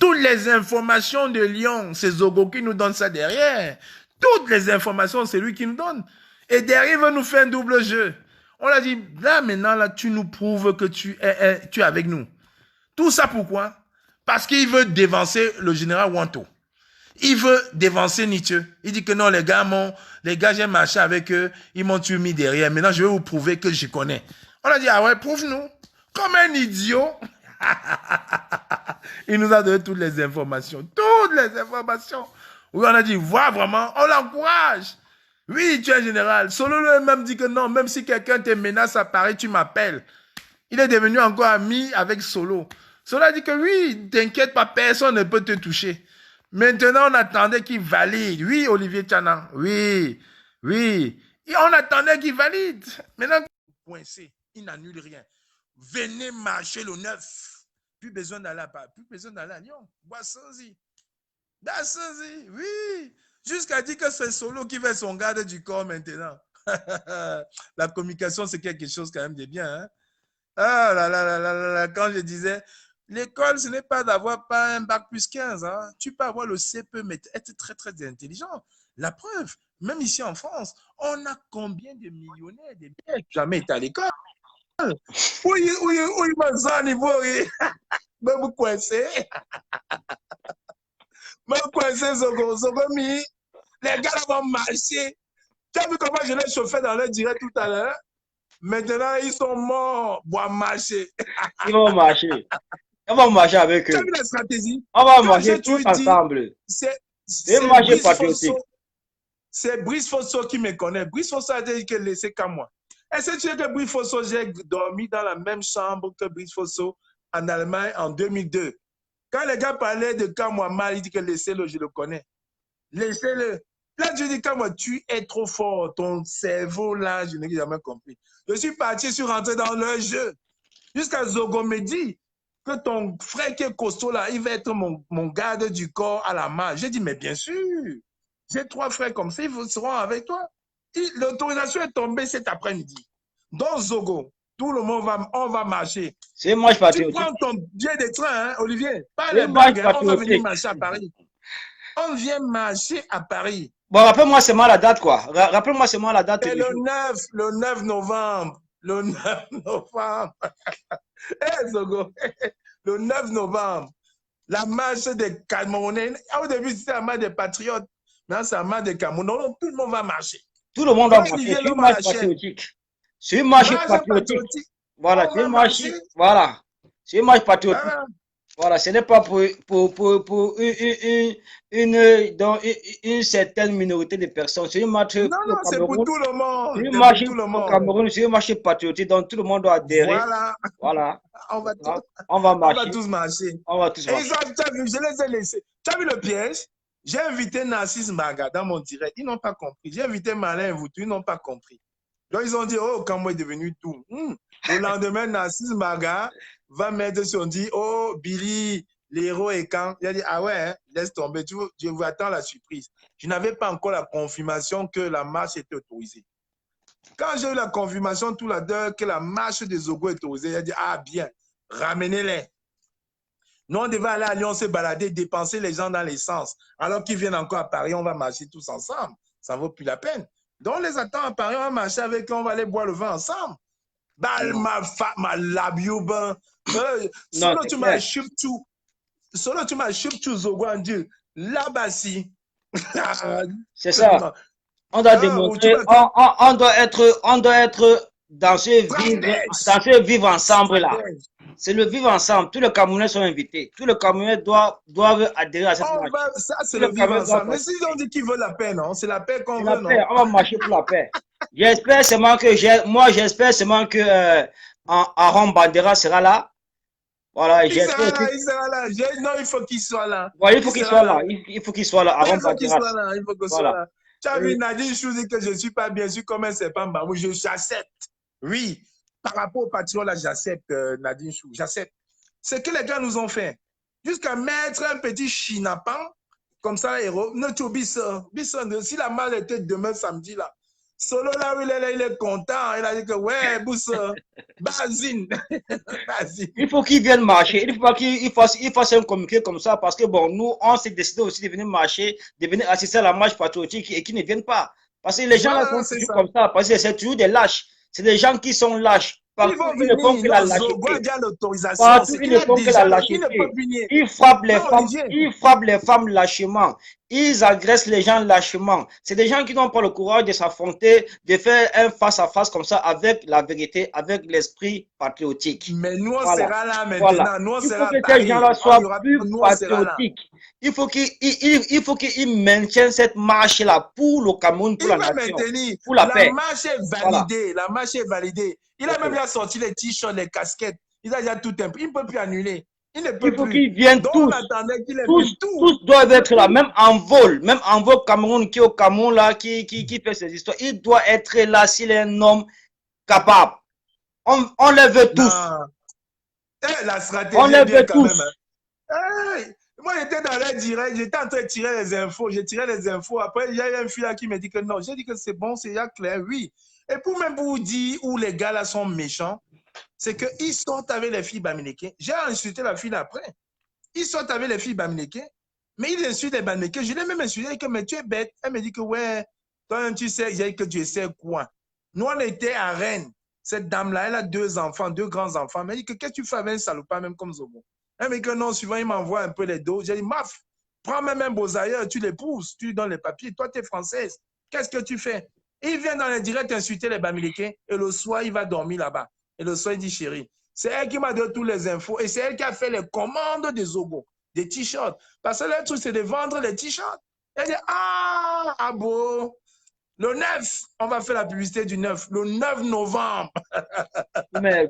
Speaker 2: Toutes les informations de Lyon, c'est Zogo qui nous donne ça derrière. Toutes les informations, c'est lui qui nous donne. Et derrière, il veut nous faire un double jeu. On l'a dit, là, maintenant, là, tu nous prouves que tu es avec nous. Tout ça pourquoi? Parce qu'il veut dévancer le général Wanto. Il veut dévancer Nietzsche. Il dit que non, les gars, j'ai marché avec eux, ils m'ont tué mis derrière. Maintenant, je vais vous prouver que je connais. On a dit, ah ouais, prouve-nous. Comme un idiot. Il nous a donné toutes les informations. Toutes les informations. Oui, on a dit, vois vraiment, on l'encourage. Oui, tu es un général. Solo lui-même dit que non, même si quelqu'un te menace à Paris, tu m'appelles. Il est devenu encore ami avec Solo. Solo a dit que oui, t'inquiète pas, personne ne peut te toucher. Maintenant, on attendait qu'il valide. Oui, Olivier Tchana. Oui, oui. Et on attendait qu'il valide. Maintenant, coincé, il n'annule rien. Venez marcher le 9. Plus besoin d'aller à Paris, plus besoin d'aller à Lyon. Boissons-y. Boissons-y, oui. Jusqu'à dire que c'est Solo qui fait son garde du corps maintenant. La communication, c'est quelque chose quand même de bien. Hein? Ah là là là là là, quand je disais, l'école, ce n'est pas d'avoir pas un bac plus 15. Hein. Tu peux avoir le CP, mais être très, très intelligent. La preuve, même ici en France, on a combien de millionnaires, de mecs qui n'ont jamais été à l'école? Oui, mais niveau, même vous coincez. Même coincé, Zogomi. Les gars vont marcher. Tu as vu comment je les chauffais dans le direct tout à l'heure? Maintenant, ils sont morts pour marcher.
Speaker 3: Ils vont marcher. On va marcher avec eux.
Speaker 2: Tu as vu la stratégie?
Speaker 3: On va marcher tous ensemble.
Speaker 2: C'est
Speaker 3: marcher patriotique.
Speaker 2: C'est Brice Fosso qui me connaît. Brice Fosso a dit que laissez qu'à moi. Est-ce que tu sais que Brice Fosso, j'ai dormi dans la même chambre que Brice Fosso en Allemagne en 2002? Quand les gars parlaient de Kamwa mal, il dit que laissez-le, je le connais. Laissez-le. Là, je dis, Kamwa, tu es trop fort. Ton cerveau, là, je n'ai jamais compris. Je suis parti, je suis rentré dans le jeu. Jusqu'à Zogo me dit que ton frère qui est costaud, là, il va être mon garde du corps à la main. J'ai dit, mais bien sûr. J'ai 3 frères comme ça, ils seront avec toi. L'autorisation est tombée cet après-midi. Donc, Zogo, tout le monde on va marcher.
Speaker 3: C'est moi, je patriotique.
Speaker 2: Tu prends ton billet de train, hein, Olivier. Pas
Speaker 3: les
Speaker 2: blagues, hein, on va venir marcher à Paris. On vient marcher à Paris.
Speaker 3: Bon, rappelle-moi seulement la date, quoi. Rappelle-moi seulement la date.
Speaker 2: Et le 9 novembre. Le 9 novembre. Hey, Zogo. Le 9 novembre. La marche des Camerounais. Au début, c'était la marche des patriotes. Maintenant, c'est la marche des Camerounais. Donc, tout le monde va marcher.
Speaker 3: Tout le monde va marcher. C'est une marche patriotique. C'est une marche patriotique. Voilà, c'est une marche. Voilà. C'est une marche patriotique. Voilà, ce n'est pas pour une certaine minorité de personnes. C'est une marche
Speaker 2: non, c'est pour tout le monde.
Speaker 3: C'est une marche au Cameroun, c'est une marche patriotique, donc tout le monde doit adhérer. Voilà. On va tous marcher. On va tous marcher.
Speaker 2: Je les ai laissés. Tu as vu le piège? J'ai invité Narcisse Maga dans mon direct. Ils n'ont pas compris. J'ai invité Malin Voutou. Ils n'ont pas compris. Donc, ils ont dit, oh, Kamwa est devenu tout. Le lendemain, Narcisse Maga va mettre sur dit, oh, Billy, l'héros est quand? Il a dit, ah ouais, hein, laisse tomber. Je vous attends la surprise. Je n'avais pas encore la confirmation que la marche était autorisée. Quand j'ai eu la confirmation tout la d'heure que la marche des Zogo est autorisée, il a dit, ah bien, ramenez-les. Nous, on devait aller à Lyon se balader, dépenser les gens dans l'essence. Alors qu'ils viennent encore à Paris, on va marcher tous ensemble. Ça ne vaut plus la peine. Donc, on les attend à Paris, on va marcher avec eux, on va aller boire le vin ensemble. Ma labiouban. Solo, tu m'as chuptu. Solo, tu m'as chuptu, Zogo, en Dieu. Là-bas, si.
Speaker 3: C'est ça. On doit démontrer, on doit être dans ce vivre ensemble là. C'est le vivre ensemble. Tous les Camerounais sont invités. Tous les Camerounais doivent adhérer à cette marche.
Speaker 2: Ça, c'est le vivre ensemble. Mais s'ils ont dit qu'ils veulent la paix, non? C'est la paix qu'on veut, non?
Speaker 3: On va marcher pour la paix. J'espère seulement que Aaron Bandera sera là. Voilà,
Speaker 2: il sera là. Non, il faut qu'il soit là.
Speaker 3: Ouais, il faut qu'il soit là. Il faut qu'il soit là.
Speaker 2: Il faut qu'il soit là. Tu as vu Nadine Chou dit que je ne suis pas bien sûr comme un serpent bambou. J'accepte. Oui. Par rapport au patron, là, j'accepte Nadine Chou. J'accepte. Ce que les gars nous ont fait. Jusqu'à mettre un petit chinapan, comme ça, héros. Ne t'oublie ça. Si la malle était demain samedi, là. Solo, là, il est content. Il a dit que, ouais, Boussa, Basine.
Speaker 3: Il faut qu'il vienne marcher. Il faut qu'il fasse un communiqué comme ça parce que, bon, nous, on s'est décidé aussi de venir marcher, de venir assister à la marche patriotique et qui ne viennent pas. Parce que les gens là sont toujours comme ça. Parce que c'est toujours des lâches. C'est des gens qui sont lâches. Partout, ils ne font que la lâcheté. Partout, ils ne font que la lâcheté. Ils frappent les femmes lâchement. ils agressent les gens lâchement. C'est des gens qui n'ont pas le courage de s'affronter, de faire un face-à-face comme ça avec la vérité, avec l'esprit patriotique.
Speaker 4: Mais nous, on
Speaker 3: Voilà.
Speaker 4: sera là maintenant.
Speaker 3: Voilà.
Speaker 4: Nous, on
Speaker 3: Il faut
Speaker 4: sera
Speaker 3: que
Speaker 4: à
Speaker 3: ces
Speaker 4: Paris.
Speaker 3: gens-là
Speaker 4: On
Speaker 3: soient
Speaker 4: y aura-
Speaker 3: plus
Speaker 4: nous, on sera là.
Speaker 3: patriotiques. Il faut qu'ils maintiennent cette marche-là pour le Cameroun, pour
Speaker 4: Il
Speaker 3: la
Speaker 4: va
Speaker 3: nation,
Speaker 4: maintenir.
Speaker 3: pour la
Speaker 4: La
Speaker 3: paix.
Speaker 4: marche est
Speaker 3: Voilà.
Speaker 4: validée. La marche est validée. Il a
Speaker 3: Ok.
Speaker 4: même déjà sorti les t-shirts, les casquettes. Il a déjà tout un peu. Il ne peut plus annuler. Il ne
Speaker 3: Il
Speaker 4: peut
Speaker 3: faut
Speaker 4: plus.
Speaker 3: qu'ils viennent
Speaker 4: Donc,
Speaker 3: tous.
Speaker 4: on attendait qu'il ait
Speaker 3: Tous,
Speaker 4: fait tout.
Speaker 3: tous doivent être là, même en vol Cameroun, qui est au Cameroun là, qui fait ses histoires. Il doit être là s'il est un homme capable. On les veut tous.
Speaker 4: Non. Eh, la stratégie
Speaker 3: On les
Speaker 4: est bien
Speaker 3: veut
Speaker 4: quand
Speaker 3: tous.
Speaker 4: même. Hein. Hey, moi, j'étais dans les directs, j'étais en train de tirer les infos. J'ai tiré les infos. Après, il y a un fille là qui me dit que non. J'ai dit que c'est bon, c'est déjà clair, oui. Et pour même vous dire où les gars là sont méchants, c'est qu'ils sortent avec les filles bamileke. J'ai insulté la fille après. Ils sortent avec les filles bamileke, mais ils insultent les bamileke. Je l'ai même insulté, que mais tu es bête. Elle me dit que ouais, toi tu sais, j'ai dit que tu sais quoi. Nous, on était à Rennes. Cette dame-là, elle a 2 enfants, 2 grands enfants. Elle m'a dit que qu'est-ce que tu fais avec un salopard, même comme Zobo? Elle m'a dit que non, souvent, il m'envoie un peu les dos. J'ai dit, maf, prends même un beau ailleurs, tu l'épouses, tu lui donnes les papiers. Toi, tu es française. Qu'est-ce que tu fais? Et il vient dans les directs insulter les bamileke et le soir, il va dormir là-bas. Et le soir, il dit, chérie, c'est elle qui m'a donné toutes les infos et c'est elle qui a fait les commandes des Zobo, des t-shirts. Parce que le truc, c'est de vendre les t-shirts. Elle dit, ah bon. Le 9, on va faire la publicité du 9, le 9 novembre.
Speaker 3: Mais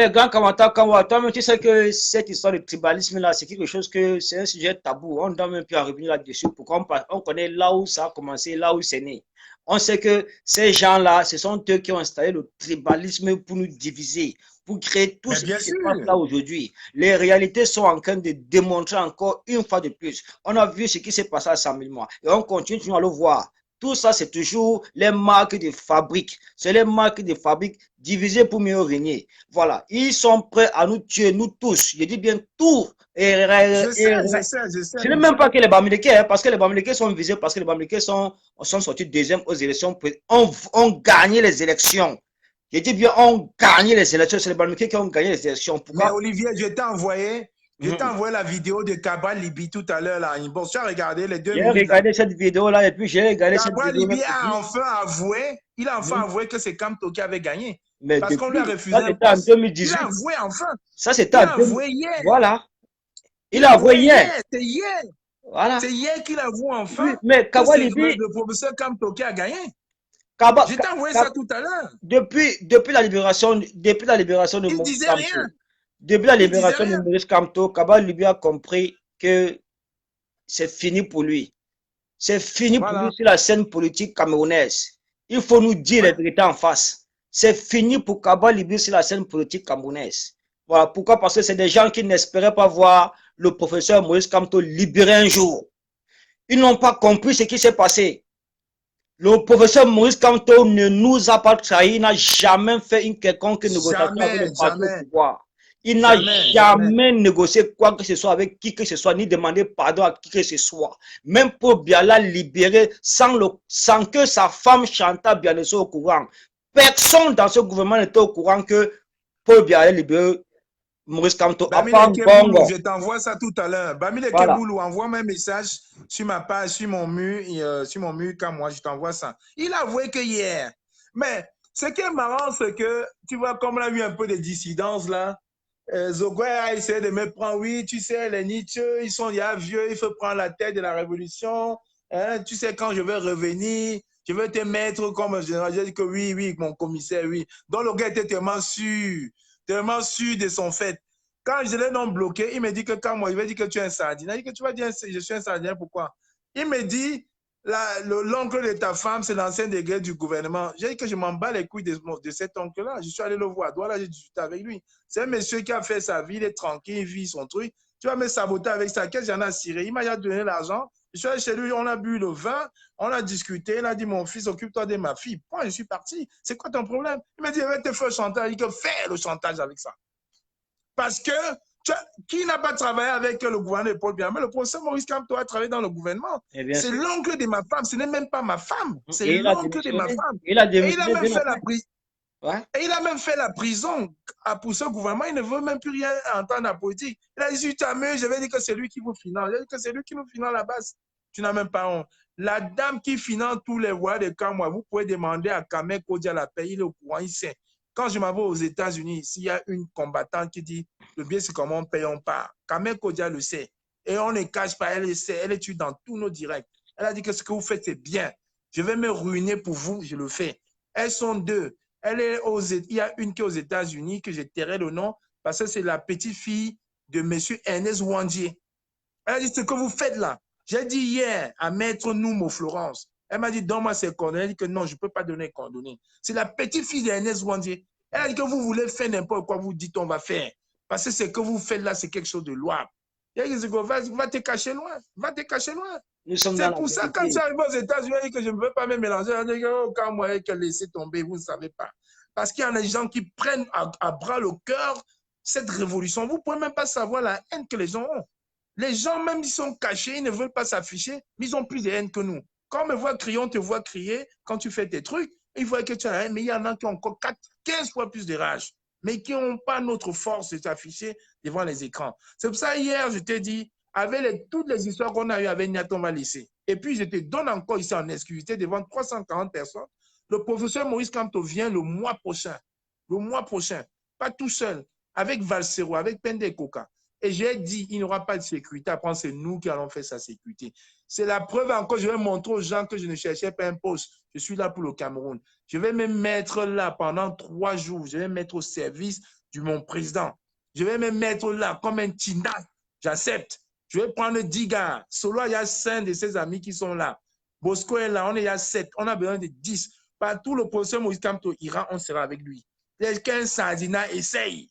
Speaker 3: grand combattant, toi-même, tu sais que cette histoire de tribalisme-là, c'est quelque chose que c'est un sujet tabou. On ne doit même plus en revenir là-dessus. Pourquoi on connaît là où ça a commencé, là où c'est né. On sait que ces gens-là, ce sont eux qui ont installé le tribalisme pour nous diviser, pour créer tout ce qui se passe là aujourd'hui. Les réalités sont en train de démontrer encore une fois de plus. On a vu ce qui s'est passé à 100 000 mois et on continue à le voir. Tout ça, c'est toujours les marques de fabrique. C'est les marques de fabrique divisées pour mieux régner. Voilà. Ils sont prêts à nous tuer, nous tous. Je dis bien tout.
Speaker 4: Je sais.
Speaker 3: Ce n'est même pas que les Bamileke, parce que les Bamileke sont visés, parce que les Bamileke sont sortis deuxième aux élections. On gagné les élections. Je dis bien, on gagné les élections. C'est les Bamileke qui ont gagné les élections. Pourquoi?
Speaker 4: Mais Olivier, je t'ai envoyé la vidéo de Cabral Libi tout à l'heure. Bon, tu as regardé les 2 minutes.
Speaker 3: J'ai regardé cette vidéo-là et puis j'ai regardé cette vidéo.
Speaker 4: Cabral Libi a enfin avoué, avoué que c'est Kamto qui avait gagné.
Speaker 3: Mais
Speaker 4: parce qu'on lui a refusé.
Speaker 3: Ça, c'était en 2018.
Speaker 4: Il a avoué enfin.
Speaker 3: Ça, c'était en 2018.
Speaker 4: Avoué hier.
Speaker 3: Voilà. Il a avoué hier.
Speaker 4: C'est hier.
Speaker 3: Voilà.
Speaker 4: C'est hier qu'il avoue enfin.
Speaker 3: Oui, mais Cabral Libi.
Speaker 4: Le professeur Kamto qui a gagné. Je t'ai envoyé ça tout à l'heure.
Speaker 3: Depuis la libération de
Speaker 4: il disait rien.
Speaker 3: Depuis la libération de Maurice Kamto, Cabral Libi a compris que c'est fini pour lui. C'est fini pour lui sur la scène politique camerounaise. Il faut nous dire les vérités en face. C'est fini pour Cabral Libi sur la scène politique camerounaise. Voilà. Pourquoi? Parce que c'est des gens qui n'espéraient pas voir le professeur Maurice Kamto libéré un jour. Ils n'ont pas compris ce qui s'est passé. Le professeur Maurice Kamto ne nous a pas trahis. Il n'a jamais fait une quelconque négociation avec le parti au pouvoir. Il n'a jamais négocié quoi que ce soit avec qui que ce soit, ni demandé pardon à qui que ce soit. Même Paul Biya l'a libéré sans que sa femme Chantal Biya soit au courant. Personne dans ce gouvernement n'était au courant que Paul Biya allait libérer Maurice Kamto.
Speaker 4: Je t'envoie ça tout à l'heure. Bamile Keboulou, envoie-moi un message sur ma page, sur mon mur, quand moi, je t'envoie ça. Il a avoué que hier. Mais ce qui est marrant, c'est que, tu vois, comme on a eu un peu de dissidence là, Zogoué a essayé de me prendre, oui, tu sais, les Nietzsche, ils sont déjà vieux, il faut prendre la tête de la révolution. Hein, tu sais, quand je vais revenir, je vais te mettre comme général. J'ai dit que oui, mon commissaire, oui. Donc le gars était tellement sûr de son fait. Quand je l'ai non bloqué, il me dit que quand moi, il va dire que tu es un sardinien. Il dit que tu vas dire je suis un sardinien, pourquoi? Il me dit, l'oncle de ta femme, c'est l'ancien degré du gouvernement. J'ai dit que je m'en bats les couilles de cet oncle-là. Je suis allé le voir. Voilà, j'ai discuté avec lui. C'est un monsieur qui a fait sa vie, il est tranquille, il vit son truc. Tu vas me saboter avec ça. Qu'est-ce que j'en ai ciré? Il m'a déjà donné l'argent. Je suis allé chez lui, on a bu le vin, on a discuté. Il a dit, mon fils, occupe-toi de ma fille. Point, je suis parti. C'est quoi ton problème? Il m'a dit, va te faire le chantage. Il dit, fais le chantage avec ça. Parce que qui n'a pas travaillé avec le gouvernement de Paul Biya? Mais le professeur Maurice Kamto a travaillé dans le gouvernement. C'est l'oncle de ma femme. Ce n'est même pas ma femme. C'est l'oncle de ma femme.
Speaker 3: Il a
Speaker 4: même fait la prise.
Speaker 3: Ouais.
Speaker 4: Et il a même fait la prison pour ce gouvernement. Il ne veut même plus rien entendre la politique. Il a dit, si tu t'amuses, je vais dire que c'est lui qui vous finance. Je vais dire que c'est lui qui nous finance à la base. Tu n'as même pas honte. La dame qui finance tous les voix de Kamwa, vous pouvez demander à Kamek Kodia la paix. Il est au courant, il sait. Quand je m'en vais aux États-Unis, s'il y a une combattante qui dit, le bien c'est comment on paye, on part. Kamek Kodia le sait. Et on ne cache pas, elle le sait. Elle est dans tous nos directs. Elle a dit que ce que vous faites, c'est bien. Je vais me ruiner pour vous, je le fais. Elles sont deux. Il y a une qui est aux États-Unis, que je tairai le nom, parce que c'est la petite fille de M. Ernest Wandier. Elle a dit, ce que vous faites là, j'ai dit hier à Maître Noumo Florence, elle m'a dit, donne-moi ses coordonnées. Elle a dit que non, je ne peux pas donner les coordonnées. C'est la petite fille d'Ernest Wandier. Elle a dit que vous voulez faire n'importe quoi, vous dites on va faire. Parce que ce que vous faites là, c'est quelque chose de louable. Il a dit, va te cacher loin, va te cacher loin. C'est pour ça, quand j'arrive aux États-Unis, que je ne veux pas me mélanger, je dis, oh, quand moi, qu'elle laisse tomber, vous ne savez pas. Parce qu'il y a des gens qui prennent à bras le cœur cette révolution. Vous ne pouvez même pas savoir la haine que les gens ont. Les gens, même, ils sont cachés, ils ne veulent pas s'afficher, mais ils ont plus de haine que nous. Quand on me voit crier, on te voit crier quand tu fais tes trucs, ils voient que tu as la haine, mais il y en a qui ont encore 15 fois plus de rage, mais qui n'ont pas notre force de s'afficher devant les écrans. C'est pour ça, hier, je t'ai dit, avec toutes les histoires qu'on a eues avec Niaton va laisser. Et puis, je te donne encore ici en exclusivité devant 340 personnes. Le professeur Maurice Kamto vient le mois prochain, pas tout seul, avec Valsero, avec Pende Koka. Et j'ai dit, il n'y aura pas de sécurité. Après, c'est nous qui allons faire sa sécurité. C'est la preuve encore, je vais montrer aux gens que je ne cherchais pas un poste. Je suis là pour le Cameroun. Je vais me mettre là pendant 3 jours. Je vais me mettre au service de mon président. Je vais me mettre là comme un Tina. J'accepte. Je vais prendre 10 gars. Solo, il y a 5 de ses amis qui sont là. Bosco est là, il y a 7. On a besoin de 10. Partout, le professeur Moïse Kamto ira, on sera avec lui. Quelqu'un, Sardina, essaye.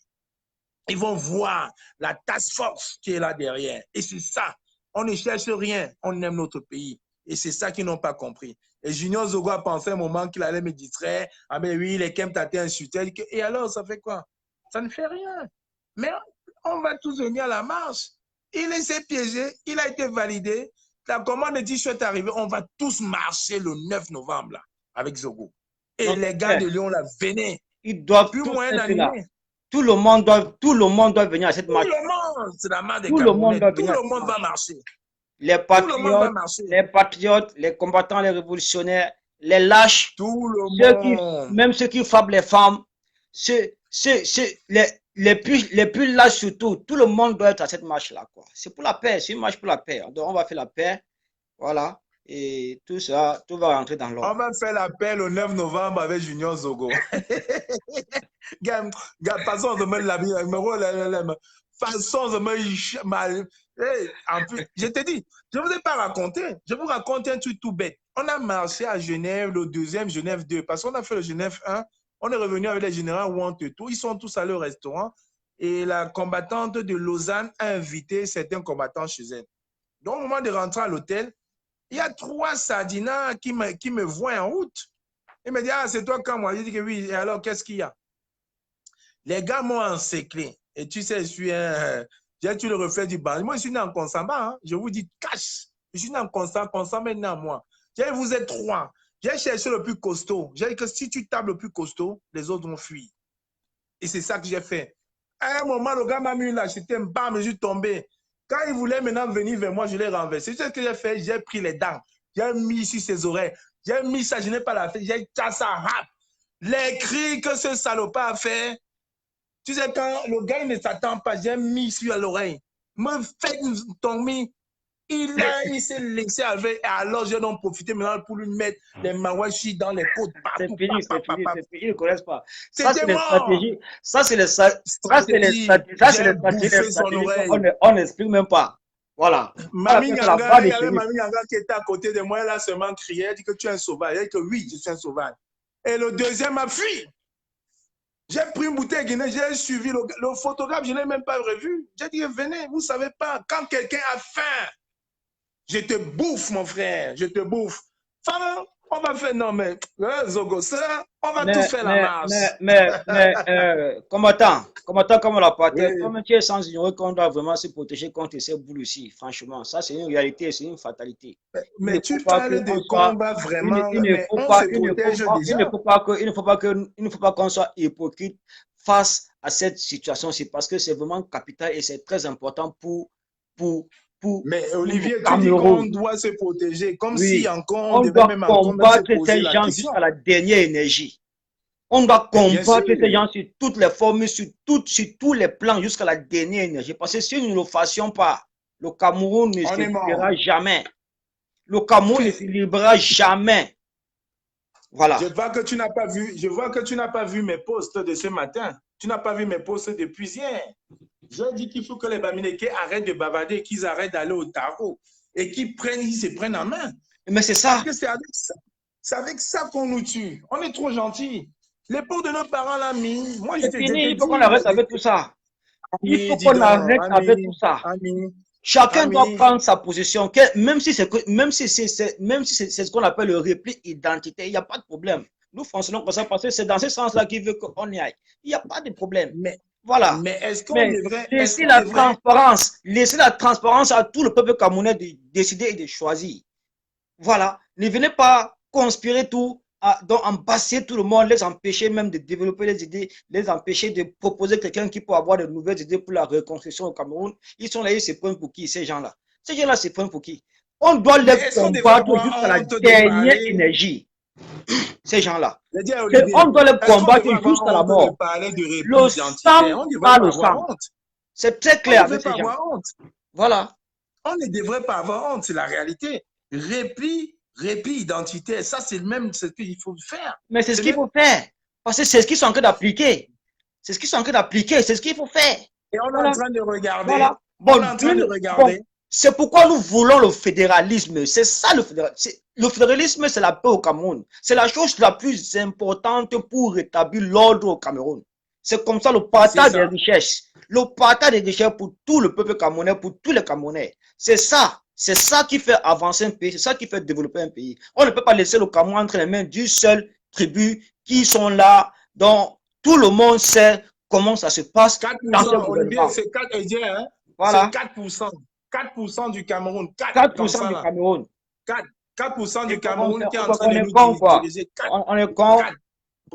Speaker 4: Ils vont voir la task force qui est là derrière. Et c'est ça. On ne cherche rien. On aime notre pays. Et c'est ça qu'ils n'ont pas compris. Et Junior Zogo a pensé un moment qu'il allait me distraire. Ah ben oui, les Kem t'ont insulté. Et alors, ça fait quoi? Ça ne fait rien. Mais on va tous venir à la marche. Il s'est piégé. Il a été validé. La commande de t-shirt est arrivée. On va tous marcher le 9 novembre là, avec Zogo. Et donc, les gars de Lyon, là, venez.
Speaker 3: Ils doivent plus moins d'années. Tout le monde doit venir à cette marche.
Speaker 4: Tout le monde, c'est la marche des
Speaker 3: Camerounais.
Speaker 4: Tout le monde va marcher.
Speaker 3: Les patriotes, les combattants, les révolutionnaires, les lâches,
Speaker 4: tout le monde.
Speaker 3: Même ceux qui frappent les femmes, les plus lâches surtout, tout le monde doit être à cette marche-là. C'est pour la paix, c'est une marche pour la paix. Donc on va faire la paix, voilà. Et tout ça, tout va rentrer dans l'ordre.
Speaker 4: On va faire l'appel le 9 novembre avec Junior Zogo. Façon de me la façon de me mal. En plus, je te dis, je ne vous ai pas raconté. Je vous raconte un truc tout bête. On a marché à Genève, le deuxième Genève 2, parce qu'on a fait le Genève 1. On est revenu avec les généraux Ouantetou. Ils sont tous allés au restaurant. Et la combattante de Lausanne a invité certains combattants chez elle. Donc, au moment de rentrer à l'hôtel, il y a 3 Sardinas qui me voient en route. Ils me disent, ah, c'est toi quand moi. Je dis que oui. Et alors, qu'est-ce qu'il y a? Les gars m'ont encerclé. Et tu sais, tu le reflet du banc. Moi, je suis né en Consamba. Hein. Je vous dis, cash. Je suis né en Consamba est né en moi. Vous êtes 3. J'ai cherché le plus costaud. J'ai dit que si tu tables le plus costaud, les autres vont fuir. Et c'est ça que j'ai fait. À un moment, le gars m'a mis là, j'étais un bam, je suis tombé. Quand il voulait maintenant venir vers moi, je l'ai renversé. C'est ce que j'ai fait. J'ai pris les dents. J'ai mis sur ses oreilles. J'ai mis ça, je n'ai pas la fait. J'ai cassé un rap. Les cris que ce salopard a fait. Tu sais, quand le gars il ne s'attend pas, j'ai mis sur l'oreille. Me fait tomber. Il s'est laissé avec. Et alors, j'ai donc profité maintenant pour lui mettre les mawashi dans les côtes partout.
Speaker 3: C'est fini, ils ne connaissent pas.
Speaker 4: Ça, c'est les stratégies.
Speaker 3: Ça, c'est les stratégies. On n'explique même pas. Voilà.
Speaker 4: Mamie Nyanga qui était à côté de moi, elle a seulement crié. Elle dit que tu es un sauvage. Elle dit que oui, je suis un sauvage. Et le deuxième a fui. J'ai pris une bouteille Guinée, j'ai suivi le photographe, je ne l'ai même pas revu. J'ai dit, venez, vous ne savez pas, quand quelqu'un a faim, je te bouffe, mon frère, je te bouffe. Enfin, on va faire, non, mais, Zogo, ça, on va tous faire la marche.
Speaker 3: Combattant, Comme on l'a parté,
Speaker 4: Oui.
Speaker 3: comme tu es sans ignorer qu'on doit vraiment se protéger contre ces boules aussi, franchement. Ça, c'est une réalité, c'est une fatalité. Il ne
Speaker 4: Mais
Speaker 3: faut
Speaker 4: tu
Speaker 3: pas
Speaker 4: parles de
Speaker 3: qu'on soit,
Speaker 4: combat vraiment,
Speaker 3: il ne
Speaker 4: mais
Speaker 3: faut
Speaker 4: on
Speaker 3: pas,
Speaker 4: se protège
Speaker 3: il ne
Speaker 4: déjà.
Speaker 3: faut pas que, il ne faut pas qu'on soit hypocrite face à cette situation-ci parce que c'est vraiment capital et c'est très important pour,
Speaker 4: Mais
Speaker 3: pour le
Speaker 4: Olivier, tu dis qu'on
Speaker 3: Cameroun.
Speaker 4: doit se protéger, comme si
Speaker 3: Oui,
Speaker 4: encore on
Speaker 3: on
Speaker 4: devait
Speaker 3: doit
Speaker 4: même encore même se
Speaker 3: combattre
Speaker 4: poser
Speaker 3: ces
Speaker 4: la
Speaker 3: gens
Speaker 4: question.
Speaker 3: jusqu'à la dernière énergie. On doit
Speaker 4: Mais bien sûr.
Speaker 3: combattre ces gens sur toutes les formes, sur tous les plans jusqu'à la dernière énergie. Parce que si nous ne le fassions pas, le Cameroun ne
Speaker 4: On
Speaker 3: se
Speaker 4: est mort.
Speaker 3: libérera jamais. Le Cameroun ne se libérera jamais. Voilà.
Speaker 4: Je vois que tu n'as pas vu, je vois que tu n'as pas vu mes posts de ce matin. Tu n'as pas vu mes posts depuis hier. J'ai dit qu'il faut que les Bamileke arrêtent de bavarder, qu'ils arrêtent d'aller au tarot et qu'ils se prennent en main.
Speaker 3: Mais c'est ça.
Speaker 4: Parce que c'est avec ça qu'on nous tue. On est trop gentils. Les pauvres de nos parents l'ont mis. Moi, je
Speaker 3: C'est
Speaker 4: te
Speaker 3: fini. Il faut
Speaker 4: dis,
Speaker 3: qu'on arrête avec tout ça. Il
Speaker 4: ami,
Speaker 3: faut
Speaker 4: dis
Speaker 3: qu'on
Speaker 4: donc,
Speaker 3: arrête avec tout ça.
Speaker 4: ami,
Speaker 3: Chacun doit
Speaker 4: ami.
Speaker 3: prendre sa position. Même si c'est ce qu'on appelle le repli identitaire, il n'y a pas de problème. Nous fonctionnons comme ça parce que c'est dans ce sens-là qu'il veut qu'on y aille. Il n'y a pas de problème. Voilà.
Speaker 4: Mais est-ce qu'on
Speaker 3: Mais
Speaker 4: devrait,
Speaker 3: laissez la transparence à tout le peuple camerounais de décider et de choisir. Voilà. Ne venez pas conspirer tout, donc embasser tout le monde, les empêcher même de développer les idées, les empêcher de proposer quelqu'un qui peut avoir de nouvelles idées pour la reconstruction au Cameroun. Ils sont là, ils se prennent pour qui, ces gens-là? Ces gens-là se prennent pour qui? On doit les combattre jusqu'à la dernière énergie. Ces gens-là. On doit les combattre jusqu'à la mort. Le sang par le sang. C'est très clair avec ces gens. Voilà.
Speaker 4: On ne devrait pas avoir honte, c'est la réalité. Répit identitaire, ça c'est même ce qu'il faut faire.
Speaker 3: Mais c'est ce qu'il faut faire. Parce que c'est ce qu'ils sont en train d'appliquer. C'est ce qu'ils sont en train d'appliquer, c'est ce qu'il faut faire.
Speaker 4: Et on est en train de regarder.
Speaker 3: Voilà.
Speaker 4: On est en train de regarder.
Speaker 3: C'est pourquoi nous voulons le fédéralisme. C'est ça le fédéralisme. Le fédéralisme, c'est la paix au Cameroun. C'est la chose la plus importante pour rétablir l'ordre au Cameroun. C'est comme ça le partage des richesses. Le partage des richesses pour tout le peuple camerounais, pour tous les Camerounais. C'est ça. C'est ça qui fait avancer un pays. C'est ça qui fait développer un pays. On ne peut pas laisser le Cameroun entre les mains d'une seule tribu qui sont là, dont tout le monde sait comment ça se passe.
Speaker 4: 4%, Olivier, c'est 4, hein?
Speaker 3: Voilà.
Speaker 4: C'est 4%. 4% du Cameroun.
Speaker 3: 4% du Cameroun.
Speaker 4: 4% du Cameroun qui est en train de nous diriger.
Speaker 3: On est con.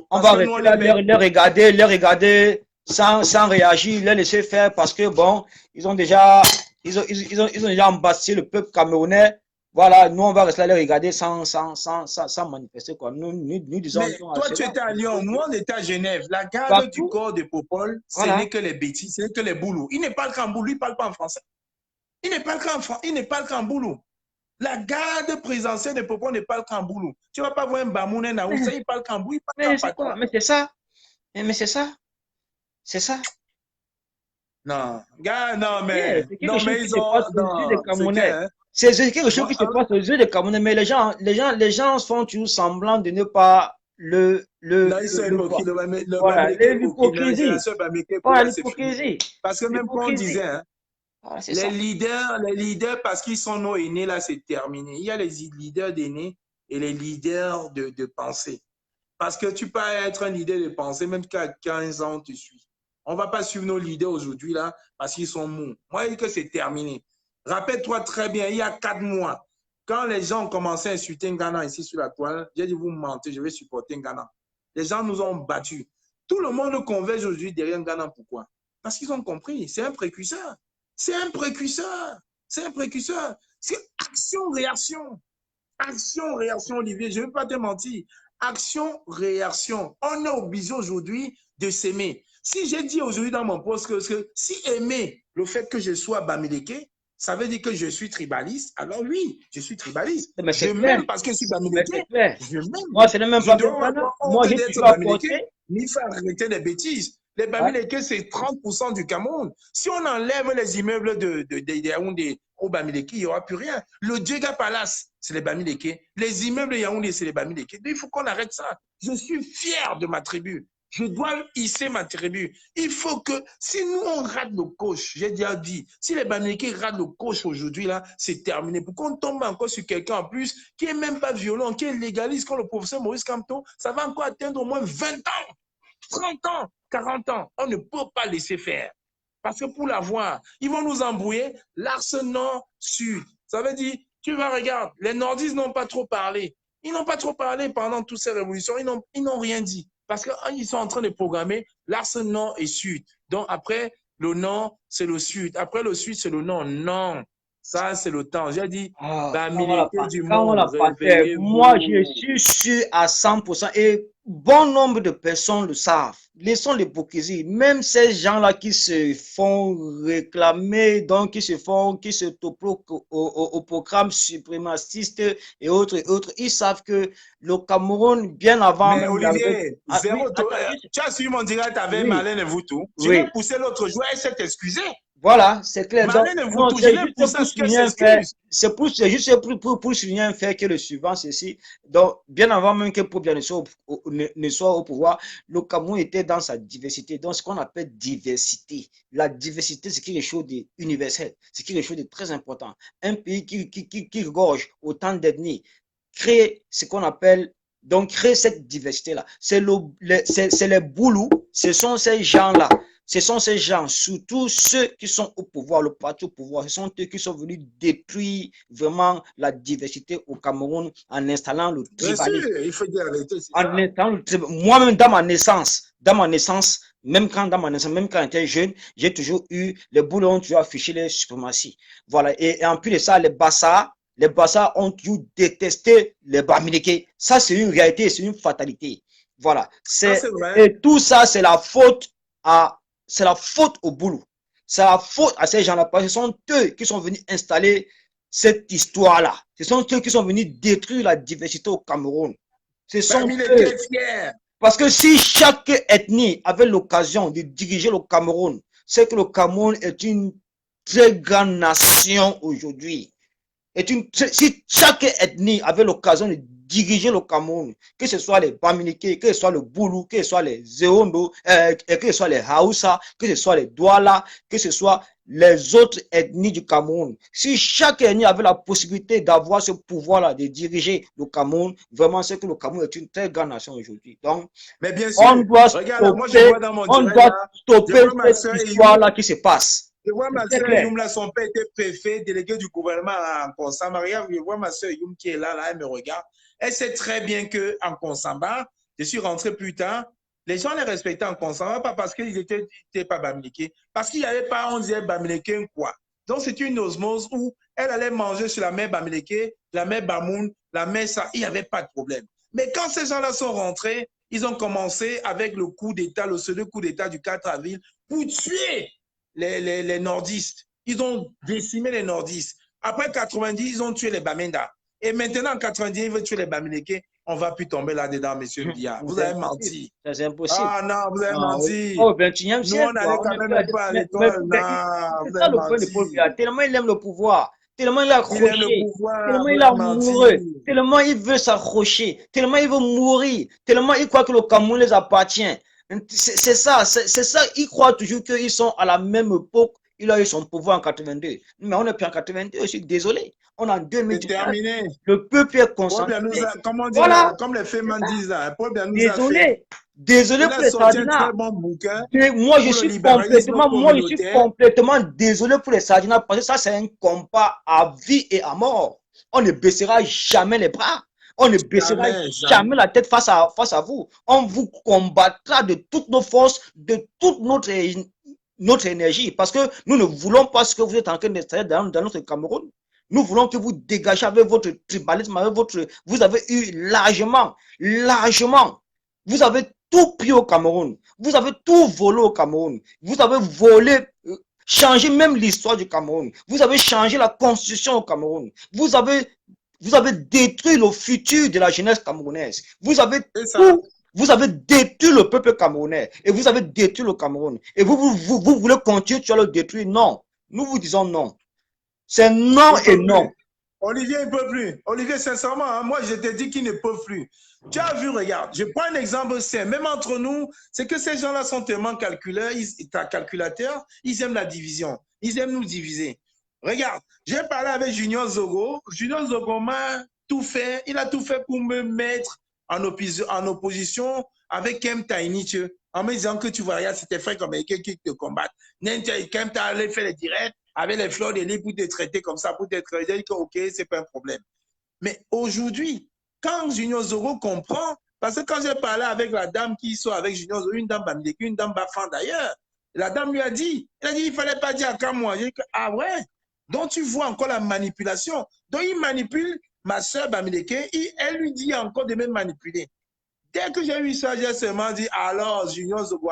Speaker 3: On va rester les regarder sans réagir, les laisser faire parce que bon, ils ont déjà embassé le peuple camerounais. Voilà, nous on va rester là les regarder sans manifester quoi. Nous disons.
Speaker 4: Mais toi tu étais à Lyon, nous on était à Genève. La garde du corps de Popol, ce n'est que les bêtises, ce n'est que les boulous. Il ne parle qu'en boulou, il ne parle pas en français. Il ne parle qu'en boulou. La garde présidentielle de Popol ne parle qu'en boulou. Tu ne vas pas voir un Bamoun, un Naoussa, il parle qu'en boulou, il parle qu'en patron.
Speaker 3: Mais c'est ça. Mais c'est ça. C'est ça.
Speaker 4: Non, gars, non, mais ils ont.
Speaker 3: C'est quelque chose qui se passe aux yeux des Camerounais, mais les gens font toujours semblant de ne pas l'hypocrisie.
Speaker 4: Parce que même quand on disait, hein, les leaders, parce qu'ils sont nos aînés, là, c'est terminé. Il y a les leaders d'aînés et les leaders de pensée. Parce que tu peux être un leader de pensée, même qu'à 15 ans, tu suis. On ne va pas suivre nos leaders aujourd'hui, là, parce qu'ils sont mous. Moi, je dis que c'est terminé. Rappelle-toi très bien, il y a 4 mois, quand les gens ont commencé à insulter Ngana ici sur la toile, j'ai dit, vous mentez, je vais supporter Ngana. Les gens nous ont battus. Tout le monde converge aujourd'hui derrière Ngana. Pourquoi? Parce qu'ils ont compris. C'est un précurseur. C'est un précurseur. C'est un précurseur. C'est action-réaction. Action-réaction, Olivier. Je ne vais pas te mentir. Action-réaction. On est obligé aujourd'hui de s'aimer. Si j'ai dit aujourd'hui dans mon post que si aimer le fait que je sois Bamileke, ça veut dire que je suis tribaliste, alors oui, je suis tribaliste.
Speaker 3: Mais
Speaker 4: je m'aime parce que je suis Bamileke.
Speaker 3: Je m'aime. Moi, c'est même pas moi, je suis Bamileke.
Speaker 4: Il faut arrêter les bêtises. Les Bamileke, c'est 30% du Cameroun. Si on enlève les immeubles de Yaoundé au Bamileke, il n'y aura plus rien. Le Djega Palace, c'est les Bamileke. Les immeubles de Yaoundé, c'est les Bamileke. Il faut qu'on arrête ça. Je suis fier de ma tribu. Je dois hisser ma tribu. Il faut que, si nous, on rate le coach, j'ai déjà dit, si les Bamileke ratent le coach aujourd'hui, là, c'est terminé. Pourquoi on tombe encore sur quelqu'un en plus qui n'est même pas violent, qui est légaliste comme le professeur Maurice Kamto, ça va encore atteindre au moins 20 ans, 30 ans. 40 ans. On ne peut pas laisser faire. Parce que pour l'avoir, ils vont nous embrouiller. L'axe nord-sud. Ça veut dire, tu vas regarder, les nordistes n'ont pas trop parlé. Ils n'ont pas trop parlé pendant toutes ces révolutions. Ils n'ont rien dit. Parce qu'ils sont en train de programmer l'axe nord et sud. Donc après, le nord, c'est le sud. Après le sud, c'est le nord. Non, ça, c'est le temps. J'ai dit, militaires du monde,
Speaker 3: moi,
Speaker 4: réveillez-vous.
Speaker 3: je suis sûr à 100% et bon nombre de personnes le savent. Laissons l'hypocrisie. Même ces gens-là qui se font réclamer, donc qui se topo au programme suprémaciste et autres, ils savent que le Cameroun, bien avant
Speaker 4: Mais
Speaker 3: même
Speaker 4: Olivier,
Speaker 3: Ah, oui,
Speaker 4: zéro,
Speaker 3: attends,
Speaker 4: tu as suivi mon direct avec
Speaker 3: oui,
Speaker 4: Marlène Voutou. Je
Speaker 3: oui.
Speaker 4: l'ai poussé l'autre jour, elle s'est excusée.
Speaker 3: Voilà, c'est clair. Donc,
Speaker 4: Marlène
Speaker 3: non,
Speaker 4: Voutou, je
Speaker 3: c'est
Speaker 4: l'ai
Speaker 3: juste
Speaker 4: poussé à
Speaker 3: pour
Speaker 4: ce qu'elle
Speaker 3: souligner un fait.
Speaker 4: s'excuse.
Speaker 3: C'est juste pour souligner un fait que le suivant, ceci. Donc, bien avant même que Pobia ne soit au pouvoir, le Cameroun était dans sa diversité. Donc, ce qu'on appelle diversité. La diversité, c'est quelque chose d'universel. C'est quelque chose de très important. Un pays qui regorge autant d'ethnies crée ce qu'on appelle donc créer cette diversité-là. C'est les boulous, ce sont ces gens-là. Ce sont ces gens, surtout ceux qui sont au pouvoir, le parti au pouvoir, ce sont eux qui sont venus détruire vraiment la diversité au Cameroun en installant le
Speaker 4: Bien sûr,
Speaker 3: tribalisme.
Speaker 4: il faut dire la vérité, c'est ça.
Speaker 3: Moi-même dans ma naissance, même quand j'étais jeune, j'ai toujours eu, les boulons ont toujours affiché les suprématies. Voilà. Et en plus de ça, les Bassas ont toujours détesté les Bamileke. Ça, c'est une réalité, c'est une fatalité. Voilà.
Speaker 4: Ça, c'est vrai.
Speaker 3: Et tout ça, c'est la faute au boulot. C'est la faute à ces gens-là, parce que ce sont eux qui sont venus installer cette histoire-là. Ce sont eux qui sont venus détruire la diversité au Cameroun. Ce sont eux. Parce que si chaque ethnie avait l'occasion de diriger le Cameroun, c'est que le Cameroun est une très grande nation aujourd'hui. Si chaque ethnie avait l'occasion de diriger le Cameroun, que ce soit les Bamileke, que ce soit le Boulou, que ce soit les Zéondo, que ce soit les Haoussa, que ce soit les Douala, que ce soit les autres ethnies du Cameroun. Si chaque ethnie avait la possibilité d'avoir ce pouvoir-là de diriger le Cameroun, vraiment, c'est que le Cameroun est une très grande nation aujourd'hui. Donc,
Speaker 4: mais bien sûr,
Speaker 3: on doit stopper cette histoire-là qui se passe.
Speaker 4: Je vois ma soeur Youm, là, son père était préfet, délégué du gouvernement en Konsamba. Regarde, je vois ma soeur Youm qui est là, elle me regarde. Elle sait très bien qu'en Konsamba, je suis rentré plus tard, les gens les respectaient en Konsamba, pas parce qu'ils n'étaient pas Bamileke, parce qu'il n'y avait pas, on disait Bamileke quoi. Donc, c'est une osmose où elle allait manger sur la mer Bamileke, la mer Bamoun, la mer ça, il n'y avait pas de problème. Mais quand ces gens-là sont rentrés, ils ont commencé avec le coup d'État, le second coup d'État du 4 avril, pour tuer les nordistes. Ils ont décimé les nordistes. Après 90, ils ont tué les Bamenda. Et maintenant, en 90, ils veulent tuer les Bamileke. On ne va plus tomber là-dedans, monsieur Biya. Vous avez menti.
Speaker 3: C'est impossible.
Speaker 4: Ah non, vous avez menti.
Speaker 3: Au 21e siècle.
Speaker 4: Nous, on allait quand même un peu à l'école. Non, vous avez menti.
Speaker 3: Tellement il aime le pouvoir. Tellement il a accroché, tellement il a amoureux, tellement il veut s'accrocher, tellement il veut mourir, tellement il croit que le Cameroun les appartient. C'est ça, ils croient toujours qu'ils sont à la même époque, il a eu son pouvoir en 82. Mais on n'est plus en 82, je suis désolé. On est en 2019. Le peuple est concentré.
Speaker 4: Voilà. Comme les femmes disent là,
Speaker 3: désolé pour les Sardinats. Moi, je suis complètement désolé pour les Sardinats parce que ça, c'est un combat à vie et à mort. On ne baissera jamais les bras. On ne baissera jamais la tête face à vous. On vous combattra de toutes nos forces, de toute notre énergie. Parce que nous ne voulons pas ce que vous êtes en train d'installer dans notre Cameroun. Nous voulons que vous dégagez avec votre tribalisme, vous avez eu largement. Vous avez tout pris au Cameroun. Vous avez tout volé au Cameroun. Vous avez volé, changé même l'histoire du Cameroun. Vous avez changé la constitution au Cameroun. Vous avez détruit le futur de la jeunesse camerounaise. Vous avez détruit le peuple camerounais et vous avez détruit le Cameroun. Et vous voulez continuer à le détruire? Non. Nous vous disons non. C'est non et non.
Speaker 4: Olivier, il ne peut plus. Olivier, sincèrement, hein, moi, je te dis qu'il ne peut plus. Tu as vu, regarde, je prends un exemple simple. Même entre nous, c'est que ces gens-là sont tellement calculateurs, ils aiment la division. Ils aiment nous diviser. Regarde, j'ai parlé avec Junior Zogo. Junior Zogo m'a tout fait. Il a tout fait pour me mettre en opposition avec Kem Tainiche, en me disant que tu vois, regarde, c'était frère comme quelqu'un qui te combattent. Kem t'a allé faire les directs avec les fleurs de lit pour te traiter comme ça, pour te traiter que ok, c'est pas un problème. Mais aujourd'hui, quand Junior Zogo comprend, parce que quand j'ai parlé avec la dame qui soit avec Junior Zogo, une dame Bamileke, une dame Bafan d'ailleurs, la dame lui a dit, il fallait pas dire à moi. J'ai dit, ah ouais, donc tu vois encore la manipulation. Donc il manipule ma soeur Bamileke, elle lui dit encore de me manipuler. Dès que j'ai eu ça, j'ai seulement dit, alors Junior Zogo,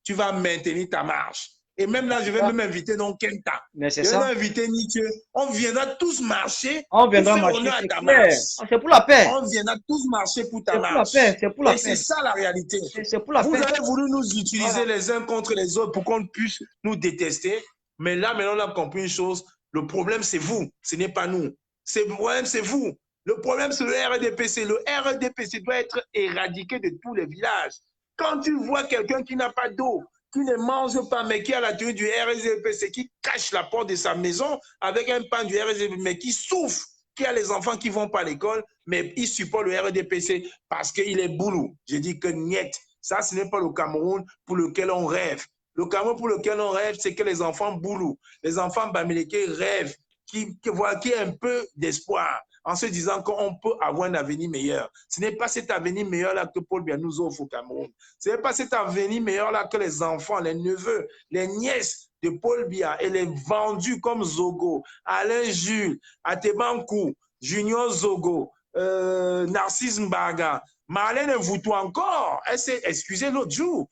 Speaker 4: tu vas maintenir ta marche. Et même là, je vais même inviter donc Kenta.
Speaker 3: Mais c'est
Speaker 4: je
Speaker 3: ça.
Speaker 4: vais inviter Nietzsche. On viendra tous marcher.
Speaker 3: On viendra marcher, c'est clair. C'est pour la paix.
Speaker 4: On viendra tous marcher pour ta marche.
Speaker 3: C'est pour la paix.
Speaker 4: Et c'est ça la réalité.
Speaker 3: C'est pour la paix.
Speaker 4: Vous avez voulu nous utiliser les uns contre les autres pour qu'on puisse nous détester. Mais là, maintenant, on a compris une chose. Le problème, c'est vous. Ce n'est pas nous. Le problème, c'est vous. Le problème, c'est le RDPC. Le RDPC doit être éradiqué de tous les villages. Quand tu vois quelqu'un qui n'a pas d'eau, qui ne mange pas, mais qui a la tenue du RSDPC, qui cache la porte de sa maison avec un pain du RSDPC, mais qui souffre, qui a les enfants qui ne vont pas à l'école, mais il supporte le RDPC parce qu'il est boulot. Je dis que niet, ça, ce n'est pas le Cameroun pour lequel on rêve. Le Cameroun pour lequel on rêve, c'est que les enfants boulot, les enfants Bamileke rêvent, qui ait un peu d'espoir en se disant qu'on peut avoir un avenir meilleur. Ce n'est pas cet avenir meilleur-là que Paul Biya nous offre au Cameroun. Ce n'est pas cet avenir meilleur-là que les enfants, les neveux, les nièces de Paul Biya et les vendus comme Zogo, Alain Jules, Atebankou, Junior Zogo, Narcisse Mbaga, Marlène Voutou encore. Elle s'est excusée l'autre jour.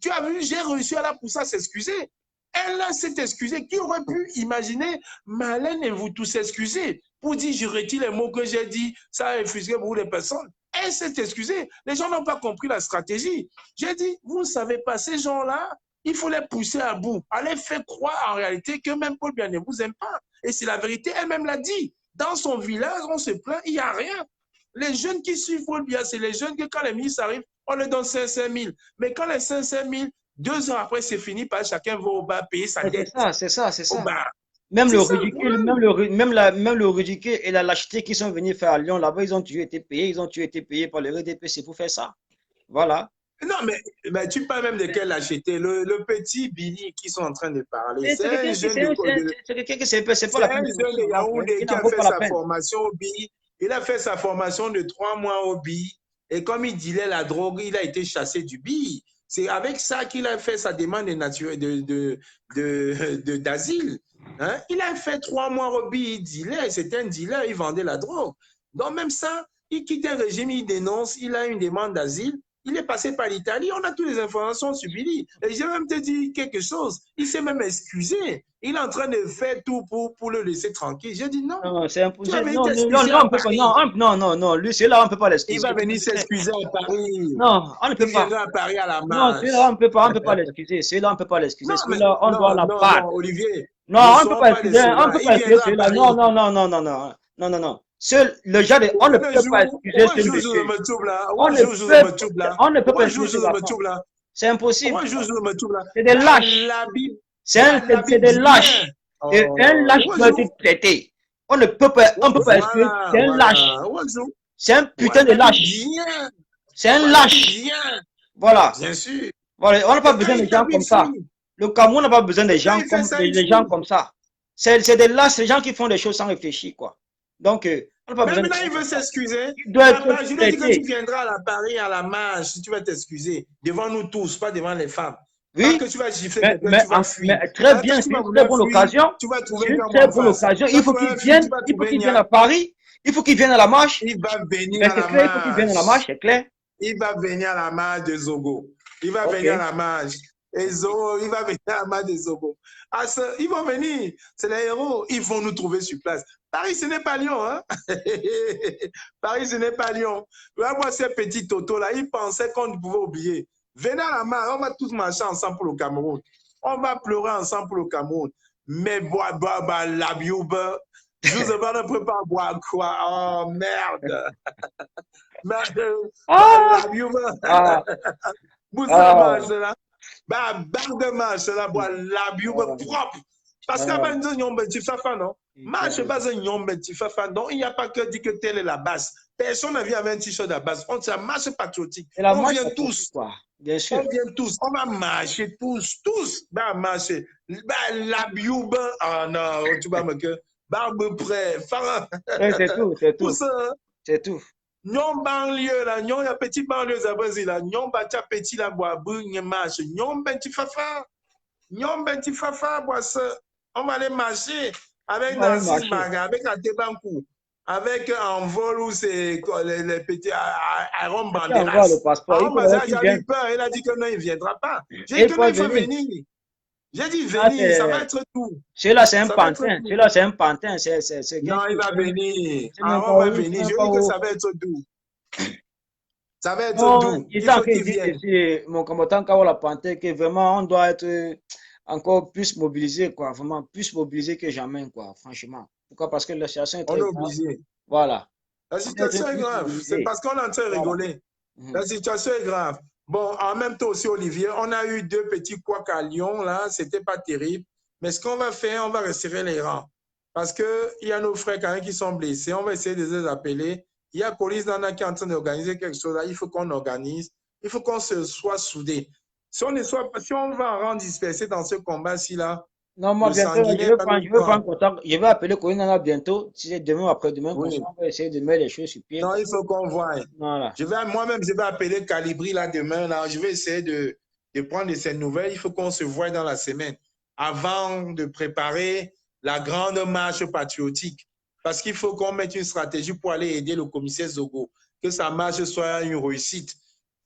Speaker 4: Tu as vu, j'ai réussi à la pousser à s'excuser. Elle s'est excusée. Qui aurait pu imaginer Marlène Voutou s'excuser pour dire je retire les mots que j'ai dit, ça a infusé beaucoup de personnes. Elle s'est excusée. Les gens n'ont pas compris la stratégie. J'ai dit, vous ne savez pas, ces gens-là, il faut les pousser à bout. Allez faire croire en réalité que même Paul Biya ne vous aime pas. Et c'est la vérité, elle-même l'a dit. Dans son village, on se plaint, il n'y a rien. Les jeunes qui suivent Paul Biya, c'est les jeunes que quand les ministres arrivent, on leur donne 500 000. Mais quand les 500 000, 2 ans après, c'est fini, parce que chacun va au bar payer sa dette.
Speaker 3: C'est ça. Même le ridicule, même le ridicule et la lâcheté qu'ils sont venus faire à Lyon, là-bas, ils ont toujours été payés par le RDPC pour faire ça. Voilà.
Speaker 4: Non, mais tu parles même de quelle lâcheté. Le petit Billy qui sont en train de parler, c'est un jeune de Yaoundé qui a fait sa formation au BI. Il a fait sa formation de 3 mois au BI. Et comme il dilait la drogue, il a été chassé du BI. C'est avec ça qu'il a fait sa demande d'asile. Hein? Il a fait 3 mois au BI, il dealait, c'était un dealer, il vendait la drogue. Donc même ça, il quitte un régime, il dénonce, il a une demande d'asile, il est passé par l'Italie, on a toutes les informations sur Billy. Et je vais même te dire quelque chose, il s'est même excusé. Il est en train de faire tout pour le laisser tranquille. J'ai dit non.
Speaker 3: Non, c'est impossible. Non, lui, celui-là, on ne peut pas l'excuser.
Speaker 4: Il va venir s'excuser à Paris.
Speaker 3: Non, on ne peut pas.
Speaker 4: Il viendra à Paris à la marche.
Speaker 3: Non, celui-là, on ne peut pas l'excuser. Celui-là, on ne peut pas l'excuser. Celui-là, on doit la battre.
Speaker 4: Non, Olivier.
Speaker 3: Non, on ne peut pas excuser. On ne peut pas excuser celui-là. Non. Le genre de, on ne peut pas excuser celui-là. On ne peut pas excuser celui-là. C'est impossible. C'est des lâches. C'est des lâches. Et un lâche doit être traité. On ne peut pas excuser. C'est un lâche. C'est un putain de lâche. C'est un lâche. Voilà.
Speaker 4: Bien sûr.
Speaker 3: Voilà. On n'a pas besoin de gens comme ça. Le Cameroun n'a pas besoin de gens comme ça. C'est des lâches, des gens qui font des choses sans réfléchir, quoi. Donc, on n'a pas besoin de...
Speaker 4: Maintenant, il veut s'excuser.
Speaker 3: Il doit être
Speaker 4: je lui ai dit que tu viendras à Paris à la marche, si tu vas t'excuser. Devant nous tous, pas devant les femmes.
Speaker 3: Oui,
Speaker 4: que tu vas gifler,
Speaker 3: mais très bien, c'est une très bonne occasion.
Speaker 4: Tu vas trouver une
Speaker 3: très bonne occasion. Il faut qu'il vienne à Paris. Il faut qu'il vienne à la marche.
Speaker 4: Il va venir à la marche.
Speaker 3: Il faut qu'il vienne à la marche, c'est clair.
Speaker 4: Il va venir à la marche de Zogo. Il va venir à la marche. Et Zogo, il va venir à la marche de Zogo. Ils vont venir. C'est les héros. Ils vont nous trouver sur place. Paris, ce n'est pas Lyon. Hein? Paris, ce n'est pas Lyon. Moi, ces petits Toto-là, ils pensaient qu'on pouvait oublier. Venez à la marche, on va tous marcher ensemble pour le Cameroun. On va pleurer ensemble pour le Cameroun. Mais la biouba, je ne sais pas, ne peut pas boire quoi. Oh, merde. La biouba. Vous savez, là. Barre de marche, là, la biouba propre. Parce qu'avant, tu fais non? Marche pas un nyombe, tu fais donc il n'y a pas que dire que telle est la base. Personne n'a vu avec un t-shirt à base. C'est la marche patriotique.
Speaker 3: Et la
Speaker 4: On
Speaker 3: marche
Speaker 4: vient
Speaker 3: patriotique,
Speaker 4: tous.
Speaker 3: quoi. Bien
Speaker 4: On
Speaker 3: sûr.
Speaker 4: vient tous. On va marcher tous. Tous. Bah, marcher. Bah, la biouba. Ah non, tu vas me que. Barbe près. Farah.
Speaker 3: C'est tout, c'est
Speaker 4: Tout
Speaker 3: tout,
Speaker 4: ça.
Speaker 3: c'est tout.
Speaker 4: Nyon banlieue là. Nyon, y a petit banlieue à Brésil là. Nyon, batia petit là, bois, brune, marche. Nyon, ben, ti fafa. Nyon, ben, ti fafa, bois, ça. On va aller marcher avec
Speaker 3: On va aller
Speaker 4: Narcisse
Speaker 3: marcher.
Speaker 4: Baga, avec Atebankou, avec un vol où c'est les petits Aaron
Speaker 3: Il faut avoir le
Speaker 4: Banderas.
Speaker 3: passeport. Il
Speaker 4: Aaron
Speaker 3: faut d'abord
Speaker 4: Banderas,
Speaker 3: qu'il
Speaker 4: j'ai
Speaker 3: vienne.
Speaker 4: eu peur. Il a dit que non, il ne viendra pas. J'ai dit
Speaker 3: Il
Speaker 4: que
Speaker 3: faut
Speaker 4: non, il faut
Speaker 3: venir.
Speaker 4: venir. J'ai dit
Speaker 3: Ah,
Speaker 4: venir, ça va être tout.
Speaker 3: celui-là, c'est un
Speaker 4: Ça va être
Speaker 3: pantin.
Speaker 4: tout.
Speaker 3: Celui-là, c'est un pantin. C'est quelqu'un
Speaker 4: Non, il
Speaker 3: qui
Speaker 4: va venir.
Speaker 3: c'est même
Speaker 4: Aaron
Speaker 3: pas
Speaker 4: va
Speaker 3: où. C'est
Speaker 4: venir. Je
Speaker 3: même
Speaker 4: lui
Speaker 3: pas
Speaker 4: dis que
Speaker 3: où.
Speaker 4: ça va être doux. Ça va être
Speaker 3: Non,
Speaker 4: doux.
Speaker 3: il
Speaker 4: Il
Speaker 3: est en
Speaker 4: faut
Speaker 3: train de
Speaker 4: qu'il
Speaker 3: dire
Speaker 4: vienne.
Speaker 3: ici, mon combattant Kaola Pantin, que vraiment, on doit être encore plus mobilisé, quoi. Vraiment, plus mobilisé que jamais, quoi. Franchement. Pourquoi? Parce que la situation est
Speaker 4: On est
Speaker 3: très grave.
Speaker 4: obligé.
Speaker 3: Voilà.
Speaker 4: La
Speaker 3: On doit être
Speaker 4: situation est
Speaker 3: plus
Speaker 4: grave. C'est
Speaker 3: mobilisé.
Speaker 4: parce qu'on est en train de
Speaker 3: Voilà.
Speaker 4: rigoler. La situation est grave. Bon, en même temps aussi, Olivier, on a eu 2 petits couacs à Lyon, là, c'était pas terrible. Mais ce qu'on va faire, on va resserrer les rangs. Parce qu'il y a nos frères quand même qui sont blessés. On va essayer de les appeler. Il y a Police Nana qui est en train d'organiser quelque chose là. Il faut qu'on organise. Il faut qu'on se soit soudés. Si on va en rang dispersé dans ce combat-ci là,
Speaker 3: Non, moi,
Speaker 4: le
Speaker 3: bientôt, là,
Speaker 4: sanguinaire va
Speaker 3: je
Speaker 4: nous
Speaker 3: vais prendre
Speaker 4: prendre.
Speaker 3: contact. Je vais appeler Corinne bientôt. Si c'est demain ou après-demain, comme ça,
Speaker 4: Oui.
Speaker 3: on va essayer de mettre les choses sur pied,
Speaker 4: Non,
Speaker 3: quoi.
Speaker 4: il faut qu'on voie.
Speaker 3: Voilà.
Speaker 4: Moi-même, je vais appeler Calibri là demain. Là. Je vais essayer de prendre de ces nouvelles. Il faut qu'on se voie dans la semaine avant de préparer la grande marche patriotique. Parce qu'il faut qu'on mette une stratégie pour aller aider le commissaire Zogo. Que sa marche soit une réussite.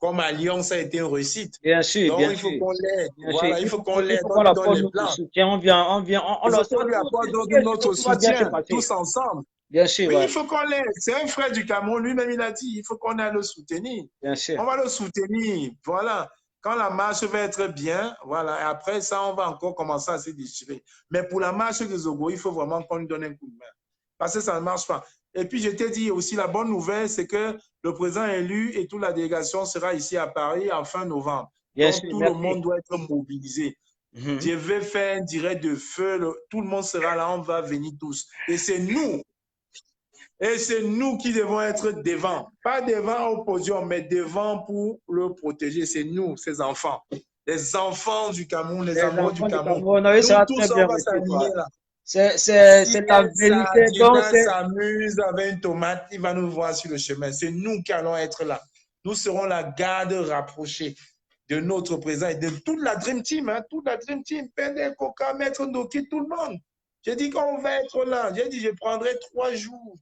Speaker 4: Comme à Lyon, ça a été une réussite.
Speaker 3: Bien sûr,
Speaker 4: Donc,
Speaker 3: bien
Speaker 4: il faut
Speaker 3: sûr.
Speaker 4: qu'on l'aide.
Speaker 3: Bien sûr.
Speaker 4: Voilà, il faut qu'on
Speaker 3: Il
Speaker 4: l'aide.
Speaker 3: faut
Speaker 4: On
Speaker 3: qu'on
Speaker 4: lui donne
Speaker 3: apporte
Speaker 4: les
Speaker 3: notre
Speaker 4: plans.
Speaker 3: soutien. On
Speaker 4: Il faut
Speaker 3: leur
Speaker 4: qu'on lui apporte notre
Speaker 3: tout va bien se
Speaker 4: soutien,
Speaker 3: passer.
Speaker 4: tous ensemble.
Speaker 3: Bien sûr,
Speaker 4: Oui,
Speaker 3: ouais.
Speaker 4: il faut qu'on l'aide. C'est un frère du Cameroun. Lui-même, il a dit, il faut qu'on aille le soutenir.
Speaker 3: Bien sûr.
Speaker 4: On va le soutenir. Voilà. Quand la marche va être bien, voilà. Et après ça, on va encore commencer à se déchirer. Mais pour la marche de Zogo, il faut vraiment qu'on lui donne un coup de main. Parce que ça ne marche pas. Et puis, je t'ai dit aussi, la bonne nouvelle, c'est que le président élu et toute la délégation sera ici à Paris en fin novembre.
Speaker 3: Bien
Speaker 4: Donc,
Speaker 3: sûr,
Speaker 4: tout le
Speaker 3: merci.
Speaker 4: monde doit être mobilisé. Je vais faire un direct de feu. Tout le monde sera là. On va venir tous. Et c'est nous. Et c'est nous qui devons être devant. Pas devant au podium, mais devant pour le protéger. C'est nous, ces enfants. Les enfants du Cameroun, les
Speaker 3: Les
Speaker 4: amoureux du
Speaker 3: enfants du
Speaker 4: Cameroun.
Speaker 3: Cameroun, oui, ça
Speaker 4: Nous
Speaker 3: va très
Speaker 4: tous,
Speaker 3: bien
Speaker 4: on va
Speaker 3: reçu,
Speaker 4: s'aligner
Speaker 3: quoi.
Speaker 4: là.
Speaker 3: C'est la vérité. Donc,
Speaker 4: Dina s'amuse avec une tomate, il va nous voir sur le chemin. C'est nous qui allons être là. Nous serons la garde rapprochée de notre président et de toute la Dream Team. Hein, toute la Dream Team, Pende, Coca, Maître Ndoki, tout le monde. J'ai dit qu'on va être là. J'ai dit je prendrai 3 jours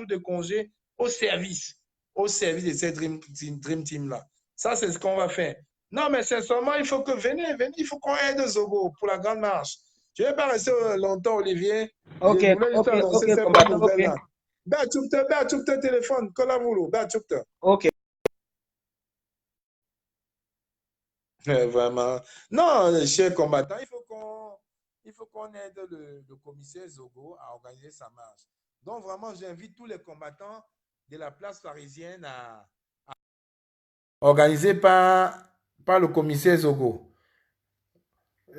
Speaker 4: de congé au service de cette Dream Team-là. Ça, c'est ce qu'on va faire. Non, mais sincèrement, il faut que venez, il faut qu'on aide Zogo pour la grande marche. Je ne vais pas rester longtemps, Olivier.
Speaker 3: ok,
Speaker 4: Je voulais juste annoncer cette bonne
Speaker 3: combattant, ok.
Speaker 4: nouvelle-là. Tu téléphone, Kolavulu,
Speaker 3: Ok.
Speaker 4: Vraiment. Non, cher combattant, il faut qu'on aide le commissaire Zogo à organiser sa marche. Donc, vraiment, j'invite tous les combattants de la place parisienne à organiser par le commissaire Zogo.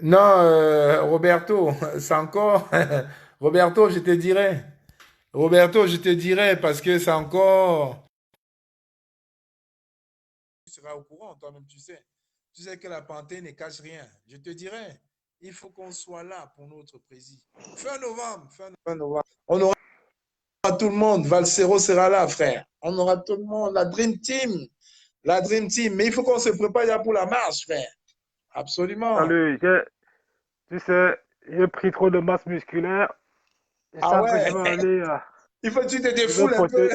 Speaker 4: Non, Roberto, c'est encore. Roberto, je te dirai. Roberto, je te dirai parce que c'est encore. Tu seras au courant, toi-même, tu sais. Tu sais que la panthère ne cache rien. Je te dirai, il faut qu'on soit là pour notre président. Fin novembre. On aura tout le monde. Valsero sera là, frère. On aura tout le monde. La Dream Team. La Dream Team. Mais il faut qu'on se prépare là pour la marche, frère. Absolument.
Speaker 5: Salut, tu sais, j'ai pris trop de masse musculaire. Je
Speaker 4: Ah
Speaker 5: sens que
Speaker 4: ouais.
Speaker 5: je vais aller.
Speaker 4: Il faut que tu te défoules un peu.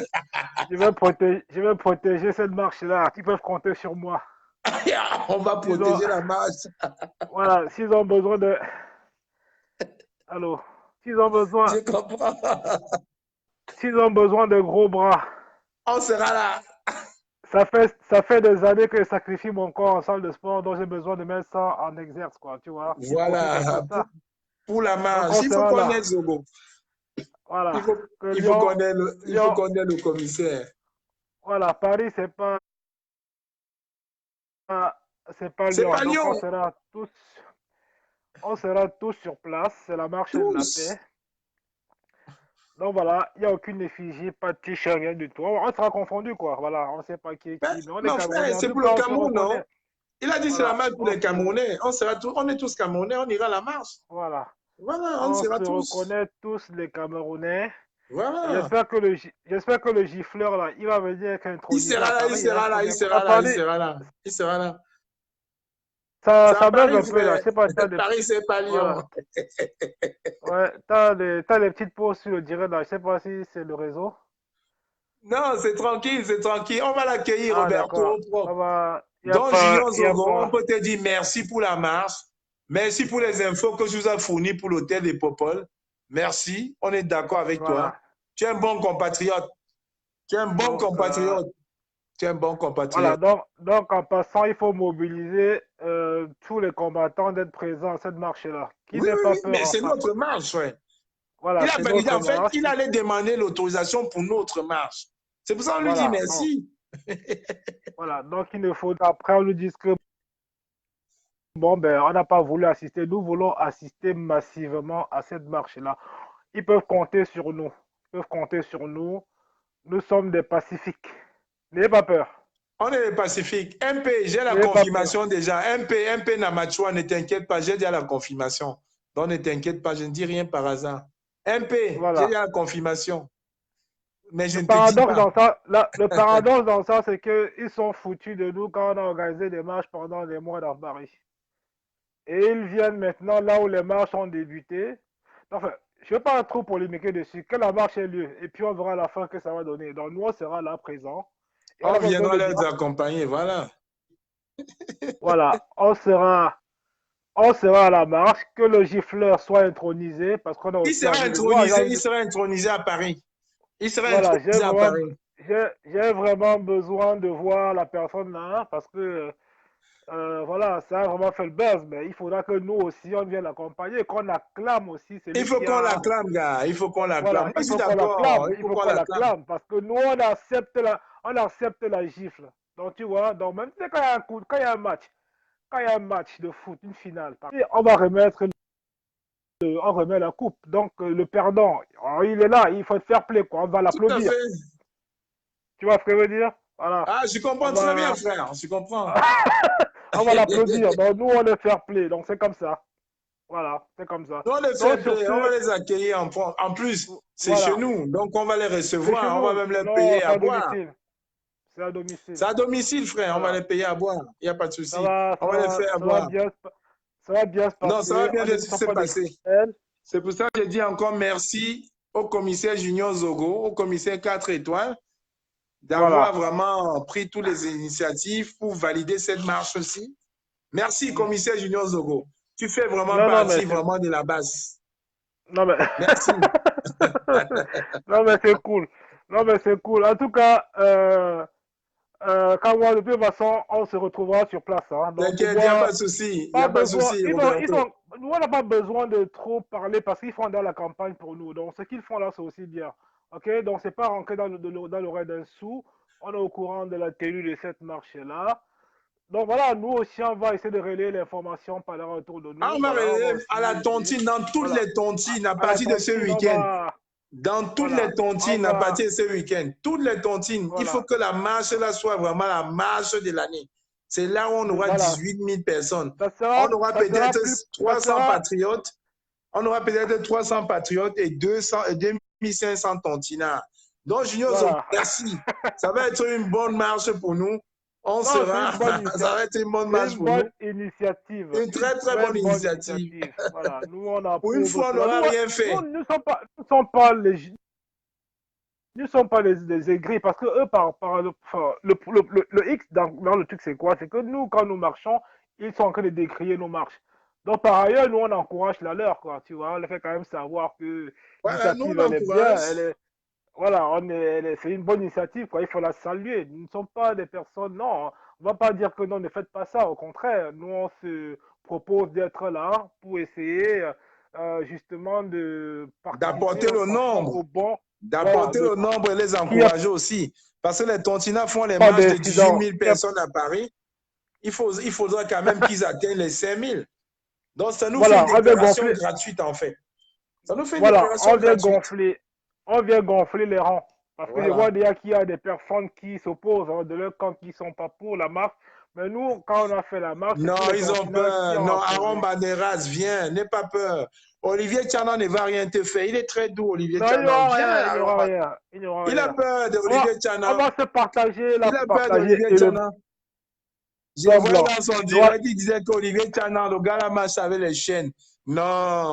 Speaker 5: Je vais protéger cette marche-là. Ils peuvent compter sur moi.
Speaker 4: On va protéger la marche.
Speaker 5: Voilà, s'ils ont besoin de. Allô, s'ils ont besoin.
Speaker 4: Je comprends.
Speaker 5: S'ils ont besoin de gros bras.
Speaker 4: On sera là.
Speaker 5: Ça fait des années que je sacrifie mon corps en salle de sport, donc j'ai besoin de mettre ça en exerce, quoi, tu vois.
Speaker 4: Voilà. Pour la marche, il faut
Speaker 5: qu'on
Speaker 4: qu'on ait Zogo.
Speaker 5: Voilà.
Speaker 4: Il faut qu'on ait le commissaire.
Speaker 5: Voilà, Paris, c'est pas Lyon.
Speaker 4: Pas
Speaker 5: Donc
Speaker 4: Lyon.
Speaker 5: on sera tous sur place. C'est la marche de la paix. Donc voilà, il n'y a aucune effigie, pas de t-shirt, rien du tout. On sera confondu, quoi. Voilà, on ne sait pas qui est qui, mais on est
Speaker 4: Non,
Speaker 5: Camerounais.
Speaker 4: frère,
Speaker 5: En
Speaker 4: c'est
Speaker 5: tout
Speaker 4: pour le
Speaker 5: cas, on se
Speaker 4: Cameroun,
Speaker 5: reconnaît.
Speaker 4: non? Il a dit c'est la
Speaker 5: Voilà,
Speaker 4: marche pour les Camerounais. On est tous Camerounais, on ira à la marche.
Speaker 5: voilà.
Speaker 4: Voilà, on
Speaker 5: On
Speaker 4: sera
Speaker 5: se
Speaker 4: tous.
Speaker 5: reconnaît tous les Camerounais.
Speaker 4: Voilà.
Speaker 5: J'espère que le gifleur, là, il va venir être
Speaker 4: Il
Speaker 5: intronisé
Speaker 4: sera
Speaker 5: à
Speaker 4: là, il
Speaker 5: Paris. Hein,
Speaker 4: sera là, il
Speaker 5: à
Speaker 4: sera là, il
Speaker 5: Paris,
Speaker 4: sera là. Il sera là.
Speaker 5: ça,
Speaker 4: C'est à
Speaker 5: ça buzz
Speaker 4: Paris,
Speaker 5: un peu, là.
Speaker 4: frère.
Speaker 5: Je sais pas, t'as des...
Speaker 4: Paris, c'est pas Lyon.
Speaker 5: Voilà. Ouais, t'as des petites pauses sur le direct, là. Je sais pas si c'est le réseau.
Speaker 4: Non, c'est tranquille, c'est tranquille. On va l'accueillir,
Speaker 5: Ah,
Speaker 4: Roberto.
Speaker 5: d'accord. Ça va. Il n'y a
Speaker 4: Donc,
Speaker 5: pas...
Speaker 4: Junior
Speaker 5: Il y a
Speaker 4: Zogo, on
Speaker 5: pas...
Speaker 4: peut te dire merci pour la marche. Merci pour les infos que je vous ai fournies pour l'hôtel des Popol. Merci, on est d'accord avec toi.
Speaker 5: Voilà.
Speaker 4: Tu es un bon compatriote. Tu es un bon
Speaker 5: Donc,
Speaker 4: compatriote. Tu es un bon
Speaker 5: voilà.
Speaker 4: compatriote.
Speaker 5: Donc, en passant, il faut mobiliser tous les combattants d'être présents à cette marche-là. Qui
Speaker 4: Oui,
Speaker 5: n'ait
Speaker 4: oui,
Speaker 5: pas
Speaker 4: oui,
Speaker 5: peur,
Speaker 4: mais
Speaker 5: en
Speaker 4: c'est
Speaker 5: fait.
Speaker 4: notre marche, ouais. Il
Speaker 5: Voilà,
Speaker 4: a
Speaker 5: c'est
Speaker 4: validé,
Speaker 5: notre
Speaker 4: en fait,
Speaker 5: marche.
Speaker 4: il allait demander l'autorisation pour notre marche. C'est pour ça qu'on lui dit
Speaker 5: Voilà. Donc,
Speaker 4: merci.
Speaker 5: voilà. Donc, il ne faut... Après, on nous dit que, bon, ben, on n'a pas voulu assister. Nous voulons assister massivement à cette marche-là. Ils peuvent compter sur nous. Ils peuvent compter sur nous. Nous sommes des pacifiques. N'ayez pas peur.
Speaker 4: On est les Pacifiques. MP, j'ai la
Speaker 5: N'ayez pas peur.
Speaker 4: confirmation déjà. MP Namachua, ne t'inquiète pas, j'ai déjà la confirmation. Donc ne t'inquiète pas, je ne dis rien par hasard. MP, j'ai
Speaker 5: Voilà.
Speaker 4: déjà la confirmation. Mais je
Speaker 5: Le
Speaker 4: ne te dis
Speaker 5: paradoxe
Speaker 4: pas.
Speaker 5: dans ça, le paradoxe dans ça, c'est qu'ils sont foutus de nous quand on a organisé des marches pendant les mois dans Paris. Et ils viennent maintenant là où les marches ont débuté. Enfin, je ne veux pas trop polémiquer dessus. Que la marche ait lieu. Et puis on verra à la fin que ça va donner. Donc nous, on sera là présents. Et on
Speaker 4: On
Speaker 5: n'a pas besoin
Speaker 4: viendra
Speaker 5: de dire,
Speaker 4: les accompagner, voilà.
Speaker 5: voilà, on sera à la marche. Que le gifleur soit intronisé parce qu'on a aussi envie de voir.
Speaker 4: Il sera intronisé à Paris. Il sera
Speaker 5: Voilà,
Speaker 4: intronisé à Paris.
Speaker 5: j'ai vraiment besoin de voir la personne là parce que voilà, ça a vraiment fait le buzz, mais il faudra que nous aussi on vienne l'accompagner, qu'on acclame aussi
Speaker 4: Il
Speaker 5: celui
Speaker 4: faut
Speaker 5: qui
Speaker 4: qu'on
Speaker 5: a.
Speaker 4: l'acclame, gars. Il faut qu'on l'acclame.
Speaker 5: Voilà,
Speaker 4: Moi, je
Speaker 5: il
Speaker 4: suis
Speaker 5: faut qu'on
Speaker 4: d'accord.
Speaker 5: l'acclame,
Speaker 4: Il
Speaker 5: il
Speaker 4: faut
Speaker 5: faut
Speaker 4: qu'on
Speaker 5: qu'on
Speaker 4: l'acclame.
Speaker 5: l'acclame parce que nous on accepte la gifle. Donc tu vois, donc même si quand il y a un coup, quand il y a un match de foot, une finale, on va on remet la coupe. Donc le perdant, il est là, il faut faire play quoi, on va
Speaker 4: Tout à
Speaker 5: l'applaudir.
Speaker 4: fait.
Speaker 5: Tu vois ce que je veux dire? Voilà.
Speaker 4: Ah, je
Speaker 5: On
Speaker 4: comprends très bien,
Speaker 5: va,
Speaker 4: frère. Je comprends.
Speaker 5: on va l'applaudir. Donc, nous, on est fair play. Donc, c'est comme ça. Voilà, c'est comme ça.
Speaker 4: Nous, on les
Speaker 5: Donc,
Speaker 4: fait
Speaker 5: sur
Speaker 4: play, on va
Speaker 5: ce,
Speaker 4: les accueillir en plus, c'est chez
Speaker 5: voilà.
Speaker 4: nous. Donc, on va les
Speaker 5: C'est chez
Speaker 4: recevoir, on va
Speaker 5: nous.
Speaker 4: même les
Speaker 5: Non,
Speaker 4: payer
Speaker 5: c'est
Speaker 4: à
Speaker 5: à
Speaker 4: boire.
Speaker 5: domicile. C'est à domicile.
Speaker 4: C'est à domicile, frère, on va
Speaker 5: Voilà.
Speaker 4: les payer à boire. Il n'y a pas de
Speaker 5: Ça
Speaker 4: souci.
Speaker 5: va,
Speaker 4: On
Speaker 5: ça
Speaker 4: va les
Speaker 5: va,
Speaker 4: faire à
Speaker 5: ça va
Speaker 4: boire.
Speaker 5: bien, ça va bien se
Speaker 4: Non, ça va
Speaker 5: passer.
Speaker 4: bien
Speaker 5: On ne sommes
Speaker 4: se
Speaker 5: pas des
Speaker 4: passer.
Speaker 5: criminels.
Speaker 4: C'est pour ça que je dis encore merci au commissaire Junior Zogo, au commissaire 4 étoiles, d'avoir
Speaker 5: Voilà.
Speaker 4: vraiment pris toutes les initiatives pour valider cette marche-ci. Merci, commissaire Junior Zogo. Tu fais vraiment
Speaker 5: Non, non, mais
Speaker 4: partie
Speaker 5: c'est...
Speaker 4: vraiment de la base.
Speaker 5: Non, mais...
Speaker 4: Merci.
Speaker 5: non, mais c'est cool. Non, mais c'est cool. En tout cas, quand moi, de toute façon, on se retrouvera sur place. Hein. Donc, pour
Speaker 4: T'inquiète, il n'y a pas
Speaker 5: moi,
Speaker 4: de souci. Il n'y
Speaker 5: pas
Speaker 4: a pas de
Speaker 5: besoin.
Speaker 4: souci, Roberto.
Speaker 5: Nous, on n'a pas besoin de trop parler parce qu'ils font dans la campagne pour nous. Donc, ce qu'ils font là, c'est aussi bien. Ok? Donc, c'est pas rentrer dans l'oreille d'un sou. On est au courant de la tenue de cette marche-là. Donc, voilà, nous aussi, on va essayer de relayer l'information par là autour de
Speaker 4: Ah,
Speaker 5: nous.
Speaker 4: on va
Speaker 5: Voilà, on va
Speaker 4: aller
Speaker 5: aussi
Speaker 4: à la
Speaker 5: essayer.
Speaker 4: tontine, dans toutes
Speaker 5: Voilà.
Speaker 4: les tontines, à
Speaker 5: À la
Speaker 4: partir de ce
Speaker 5: cantine, on
Speaker 4: week-end.
Speaker 5: va.
Speaker 4: Dans toutes
Speaker 5: Voilà.
Speaker 4: les
Speaker 5: On
Speaker 4: tontines, à
Speaker 5: va.
Speaker 4: partir de ce week-end. Toutes les tontines. Il faut
Speaker 5: Voilà.
Speaker 4: que la marche là soit vraiment la marche de l'année. C'est là où on aura
Speaker 5: Voilà.
Speaker 4: 18 000 personnes.
Speaker 5: Ça
Speaker 4: On
Speaker 5: sera,
Speaker 4: aura
Speaker 5: ça sera
Speaker 4: peut-être
Speaker 5: plus. Ça
Speaker 4: 300
Speaker 5: sera.
Speaker 4: patriotes. On aura peut-être 300 patriotes et 2500 tontinards. Donc, Junior Zogo,
Speaker 5: Voilà.
Speaker 4: merci. Ça va être une bonne marche pour nous. On
Speaker 5: Non, c'est
Speaker 4: sera,
Speaker 5: une bonne
Speaker 4: ça
Speaker 5: initiative.
Speaker 4: va être une bonne
Speaker 5: C'est
Speaker 4: marche
Speaker 5: une
Speaker 4: pour
Speaker 5: bonne
Speaker 4: nous.
Speaker 5: initiative.
Speaker 4: Une
Speaker 5: Une
Speaker 4: très, très
Speaker 5: très
Speaker 4: bonne
Speaker 5: bonne
Speaker 4: initiative.
Speaker 5: initiative. Voilà. Nous, on
Speaker 4: Pour une
Speaker 5: approuve
Speaker 4: fois, on
Speaker 5: cela.
Speaker 4: n'aura rien fait.
Speaker 5: Nous ne sommes pas les aigris parce que eux, par le X dans le truc, c'est quoi? C'est que nous, quand nous marchons, ils sont en train de décrier nos marches. Donc, par ailleurs, nous, on encourage la leur, quoi. Tu vois, on leur fait quand même savoir que
Speaker 4: Voilà, nous, on
Speaker 5: l'initiative, elle est bien,
Speaker 4: encourage.
Speaker 5: voilà, c'est une bonne initiative, quoi. Il faut la saluer. Nous ne sommes pas des personnes, non, on ne va pas dire que non, ne faites pas ça. Au contraire, nous, on se propose d'être là pour essayer justement de participer
Speaker 4: D'apporter le
Speaker 5: franchement
Speaker 4: nombre.
Speaker 5: au bon, voilà,
Speaker 4: D'apporter le nombre et les
Speaker 5: qu'il n'y ait
Speaker 4: encourager aussi. Parce que les tontinats font les
Speaker 5: pas
Speaker 4: marches de 18
Speaker 5: d'incident.
Speaker 4: 000 personnes à Paris. Il faudra quand même qu'ils atteignent les 5 000. Donc, ça nous fait une
Speaker 5: Voilà, on vient
Speaker 4: déclaration
Speaker 5: gonfler.
Speaker 4: gratuite, en fait. Ça nous fait une
Speaker 5: Voilà,
Speaker 4: déclaration
Speaker 5: on vient
Speaker 4: gratuite.
Speaker 5: gonfler. on vient gonfler les rangs. Parce que je
Speaker 4: Voilà.
Speaker 5: vois déjà qu'il y a des personnes qui s'opposent hein, de leur camp qui ne sont pas pour la marche. Mais nous, quand on a fait la marche, c'est
Speaker 4: Non,
Speaker 5: tout le
Speaker 4: ils ont
Speaker 5: continent qui
Speaker 4: peur.
Speaker 5: a
Speaker 4: Non, Aaron
Speaker 5: opposé.
Speaker 4: Banderas, viens, n'aie pas peur. Olivier Tchanan ne va rien te faire. Il est très doux, Olivier
Speaker 5: Non, il n'y
Speaker 4: Tchanan.
Speaker 5: aura
Speaker 4: Viens,
Speaker 5: rien, il n'y
Speaker 4: Aaron
Speaker 5: aura
Speaker 4: Banderas.
Speaker 5: rien, il n'y aura
Speaker 4: Il a
Speaker 5: rien.
Speaker 4: peur de
Speaker 5: On va,
Speaker 4: Olivier
Speaker 5: on
Speaker 4: Tchanan.
Speaker 5: va se partager,
Speaker 4: Il a peur d'Olivier
Speaker 5: et le
Speaker 4: Tchanan. J'ai
Speaker 5: blanc
Speaker 4: vu
Speaker 5: blanc.
Speaker 4: dans son
Speaker 5: Tu vois,
Speaker 4: direct, il disait qu'Olivier Tchanan, le gars la marche avec les chaînes. Non,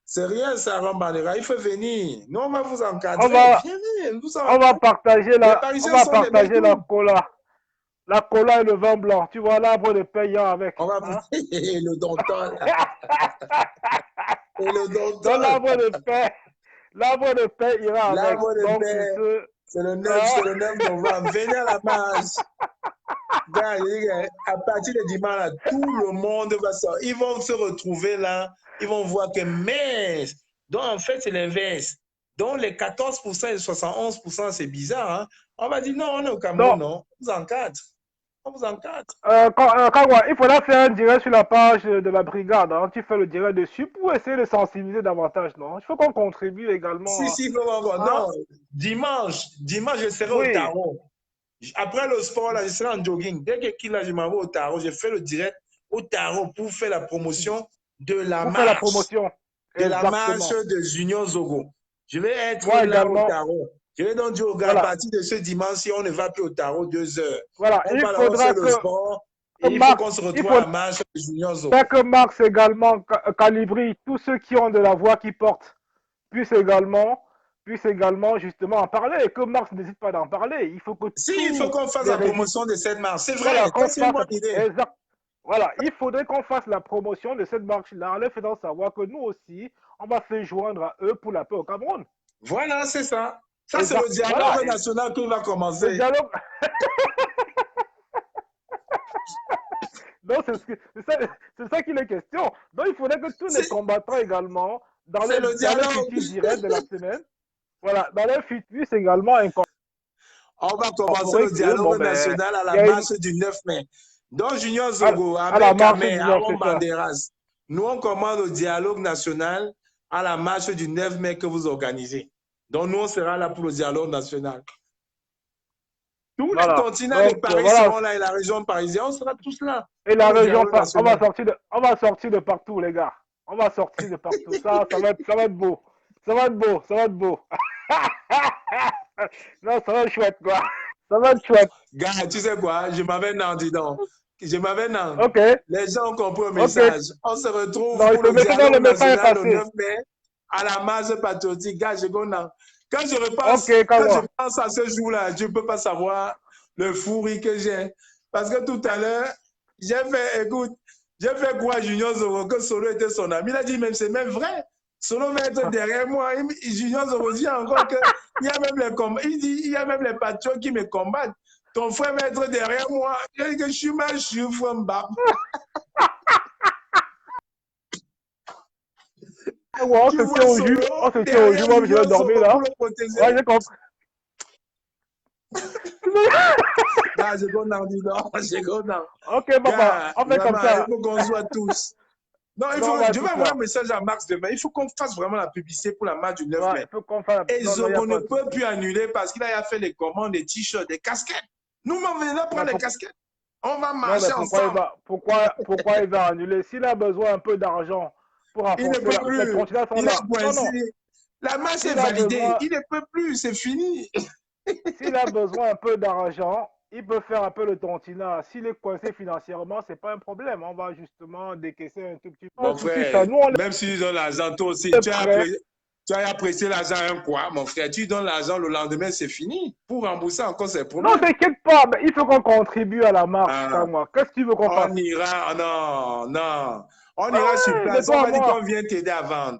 Speaker 4: c'est rien ça, Aaron Banderas. Il faut venir. Nous, on va vous
Speaker 5: on
Speaker 4: encadrer.
Speaker 5: va,
Speaker 4: Viens, vous en...
Speaker 5: on va partager
Speaker 4: Les
Speaker 5: on
Speaker 4: Parisiens
Speaker 5: va
Speaker 4: sont des mecs
Speaker 5: partager
Speaker 4: doux.
Speaker 5: la cola et le vin blanc. Tu vois, l'arbre de paix, il y a avec.
Speaker 4: On va
Speaker 5: Hein?
Speaker 4: et le dental. Et le
Speaker 5: Donc,
Speaker 4: dental.
Speaker 5: l'arbre de paix ira avec.
Speaker 4: L'arbre de
Speaker 5: Donc, sur
Speaker 4: paix.
Speaker 5: ce,
Speaker 4: C'est le 9,
Speaker 5: hein?
Speaker 4: c'est le 9 novembre. Venez à la marche. Gars, à partir de dimanche, là, tout le monde va sortir. Ils vont se retrouver là. Ils vont voir que, mais, donc en fait, c'est l'inverse. Donc les 14% et 71%, c'est bizarre. Hein? On va dire non, on est au Cameroun,
Speaker 5: Donc,
Speaker 4: non. On vous encadre. On vous encadre.
Speaker 5: Kangwa, il faudra faire un direct sur la page de la brigade. Hein. Tu fais le direct dessus pour essayer de sensibiliser davantage, non? Il faut qu'on contribue également.
Speaker 4: Si, il faut encore.
Speaker 5: Hein?
Speaker 4: Non, dimanche, je serai au
Speaker 5: Oui.
Speaker 4: tarot. Après le sport, là, je serai en jogging. Dès que là, je m'en vais au tarot, je fais le direct au tarot pour faire la promotion de la
Speaker 5: Pour faire la
Speaker 4: marche.
Speaker 5: promotion.
Speaker 4: De la
Speaker 5: Exactement.
Speaker 4: marche de Junior Zogo. Je vais être
Speaker 5: Moi
Speaker 4: là au
Speaker 5: également.
Speaker 4: tarot. Je vais donc dire aux gars, à
Speaker 5: Voilà.
Speaker 4: partir de ce dimanche, si on ne va plus au tarot 2 heures.
Speaker 5: Voilà.
Speaker 4: On
Speaker 5: Il
Speaker 4: va
Speaker 5: faudra
Speaker 4: faire
Speaker 5: que
Speaker 4: le sport et il faut
Speaker 5: Max,
Speaker 4: qu'on se
Speaker 5: il
Speaker 4: retrouve
Speaker 5: faut
Speaker 4: à la marche de Junior Zogo.
Speaker 5: que Max également calibrie tous ceux qui ont de la voix qui portent puissent également justement en parler et que Max n'hésite pas d'en parler. Il faut que
Speaker 4: Si, il faut
Speaker 5: tous
Speaker 4: qu'on fasse
Speaker 5: les
Speaker 4: la
Speaker 5: régis-
Speaker 4: promotion de cette marche. C'est vrai,
Speaker 5: voilà, qu'on
Speaker 4: ça c'est une
Speaker 5: fasse
Speaker 4: bonne idée.
Speaker 5: exact. Voilà, il faudrait qu'on fasse la promotion de cette marche-là en leur faisant savoir que nous aussi, on va se joindre à eux pour la paix au Cameroun.
Speaker 4: Voilà, c'est ça. Ça, c'est
Speaker 5: Exact.
Speaker 4: le dialogue
Speaker 5: Voilà.
Speaker 4: national qui va
Speaker 5: Le
Speaker 4: commencer.
Speaker 5: dialogue. Donc, c'est ça qu'il est question. Donc, il faudrait que tous les combattants également, dans
Speaker 4: C'est
Speaker 5: le futur direct de la semaine, voilà, dans le futur, c'est également
Speaker 4: on va commencer le dialogue national à la marche du 9 mai. Donc, Junior Zogo, avec Kamé, Aaron Banderas, nous, on commence le dialogue national à la marche du 9 mai que vous organisez. Donc, nous, on sera là pour le dialogue national. Tous les continents de Paris seront là et la région parisienne, on sera tous là.
Speaker 5: Et la région, on va sortir de partout, les gars. On va sortir de partout. Ça va être beau. Ça va être beau, ça va être beau. Non, ça va être chouette, quoi. Ça va être chouette.
Speaker 4: Gars, tu sais quoi? Je m'avais non, dis donc. Je m'avais non.
Speaker 5: Ok.
Speaker 4: Les gens ont compris le message. On se retrouve pour le
Speaker 5: dialogue
Speaker 4: dialogue national le 9 mai à la marche patriotique. Gars, je connais. Quand je pense à ce jour-là, je ne peux pas savoir le fou rire que j'ai. Parce que tout à l'heure, j'ai fait quoi à Junior Zogo que Solo était son ami. Il a dit, même c'est même vrai. Solo va être derrière moi. Junior Zogo dit encore qu'il y a même les combats. Il dit, il y a même les patriotes qui me combattent. Ton frère va être derrière moi. Il a dit que je suis mal, je suis femme barbe.
Speaker 5: On se tient au jus, moi je vais dormir là. Ouais, j'ai compris. Ok, papa, on fait comme ça.
Speaker 4: Il faut qu'on soit tous. Non, je vais envoyer un message à Max demain. Il faut qu'on fasse vraiment la publicité pour la marche du 9 mai. Et Zogo ne peut plus annuler parce qu'il a fait les commandes, des t-shirts, des casquettes. Nous, on venait là prendre les casquettes. On va marcher ensemble.
Speaker 5: Pourquoi il va annuler? S'il a besoin un peu d'argent pour
Speaker 4: il ne peut plus. Il a coincé. La marche est validée. Il ne peut plus. C'est fini.
Speaker 5: S'il a besoin un peu d'argent, il peut faire un peu le tontinat. S'il est coincé financièrement, c'est pas un problème. On va justement décaisser un tout petit peu.
Speaker 4: Mon frère, même s'ils donnent l'argent, toi aussi, tu as apprécié l'argent un quoi, mon frère. Tu donnes l'argent, le lendemain, c'est fini. Pour rembourser encore ses problèmes.
Speaker 5: Non, t'inquiète pas, mais il faut qu'on contribue à la marche, moi. Qu'est-ce que tu veux qu'on fasse?
Speaker 4: On ira, non. On ira sur place. On va dire qu'on vient t'aider à vendre.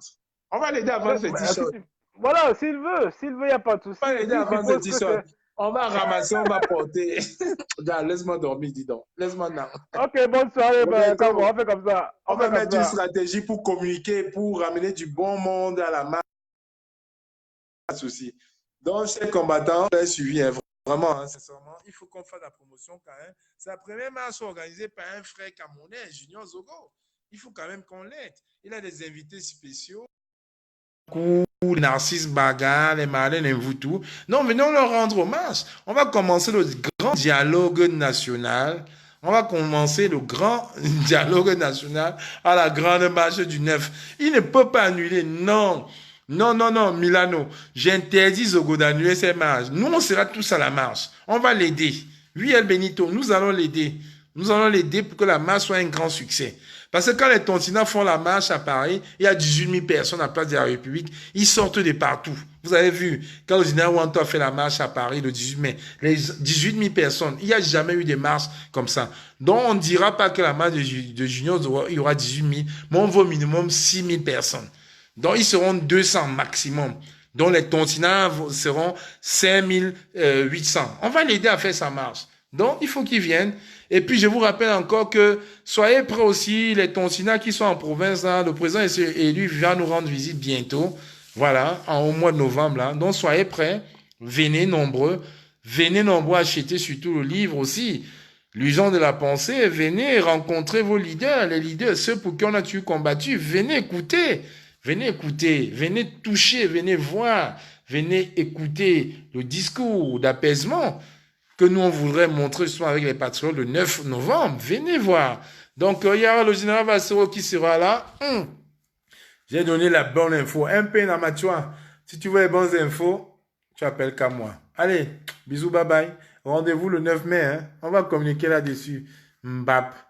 Speaker 4: On va l'aider à vendre ses t-shirts.
Speaker 5: Voilà, s'il veut, il n'y a pas de souci.
Speaker 4: On va l'aider à vendre ses t-shirts. On va ramasser, on va porter. Laisse-moi dormir, dis donc. Laisse-moi non.
Speaker 5: Ok, bonne soirée, on fait comme ça.
Speaker 4: On va mettre une stratégie pour communiquer, pour ramener du bon monde à la marche. Pas de souci. Donc, chers combattants, vous avez suivi, vraiment, sincèrement, il faut qu'on fasse la promotion quand même. C'est la première marche organisée par un frère camerounais, Junior Zogo. Il faut quand même qu'on l'aide. Il a des invités spéciaux.
Speaker 2: Narcisse Baga, les Marlène et vous tout. Non, venons leur rendre hommage. On va commencer le grand dialogue national. On va commencer le grand dialogue national à la grande marche du 9. Il ne peut pas annuler, non. Non, non, non, Milano, j'interdis Zogo d'annuler ces marches. Nous, on sera tous à la marche. On va l'aider. Oui, El Benito, nous allons l'aider. Nous allons l'aider pour que la marche soit un grand succès. Parce que quand les Tontinats font la marche à Paris, il y a 18 000 personnes à la place de la République. Ils sortent de partout. Vous avez vu, quand le général Ouanto a fait la marche à Paris le 18 mai, les 18 000 personnes, il n'y a jamais eu de marche comme ça. Donc, on ne dira pas que la marche de Junior, il y aura 18 000, mais on veut au minimum 6 000 personnes. Donc, ils seront 200 maximum. Donc, les Tontinats seront 5 800. On va l'aider à faire sa marche. Donc, il faut qu'ils viennent. Et puis, je vous rappelle encore que soyez prêts aussi, les Tontinats qui sont en province, là, le président est élu va nous rendre visite bientôt. Voilà, au mois de novembre, là. Donc, soyez prêts. Venez nombreux acheter surtout le livre aussi. L'usant de la pensée. Venez rencontrer vos leaders, les leaders, ceux pour qui on a tué combattu. Venez écouter. Venez écouter, venez toucher, venez voir, venez écouter le discours d'apaisement que nous on voudrait montrer justement avec les patriotes le 9 novembre. Venez voir. Donc, il y aura le général Vassero qui sera là. J'ai donné la bonne info. Un peu Namatua. Si tu veux les bonnes infos, tu appelles qu'à moi. Allez, bisous, bye bye. Rendez-vous le 9 mai. Hein. On va communiquer là-dessus. Mbap.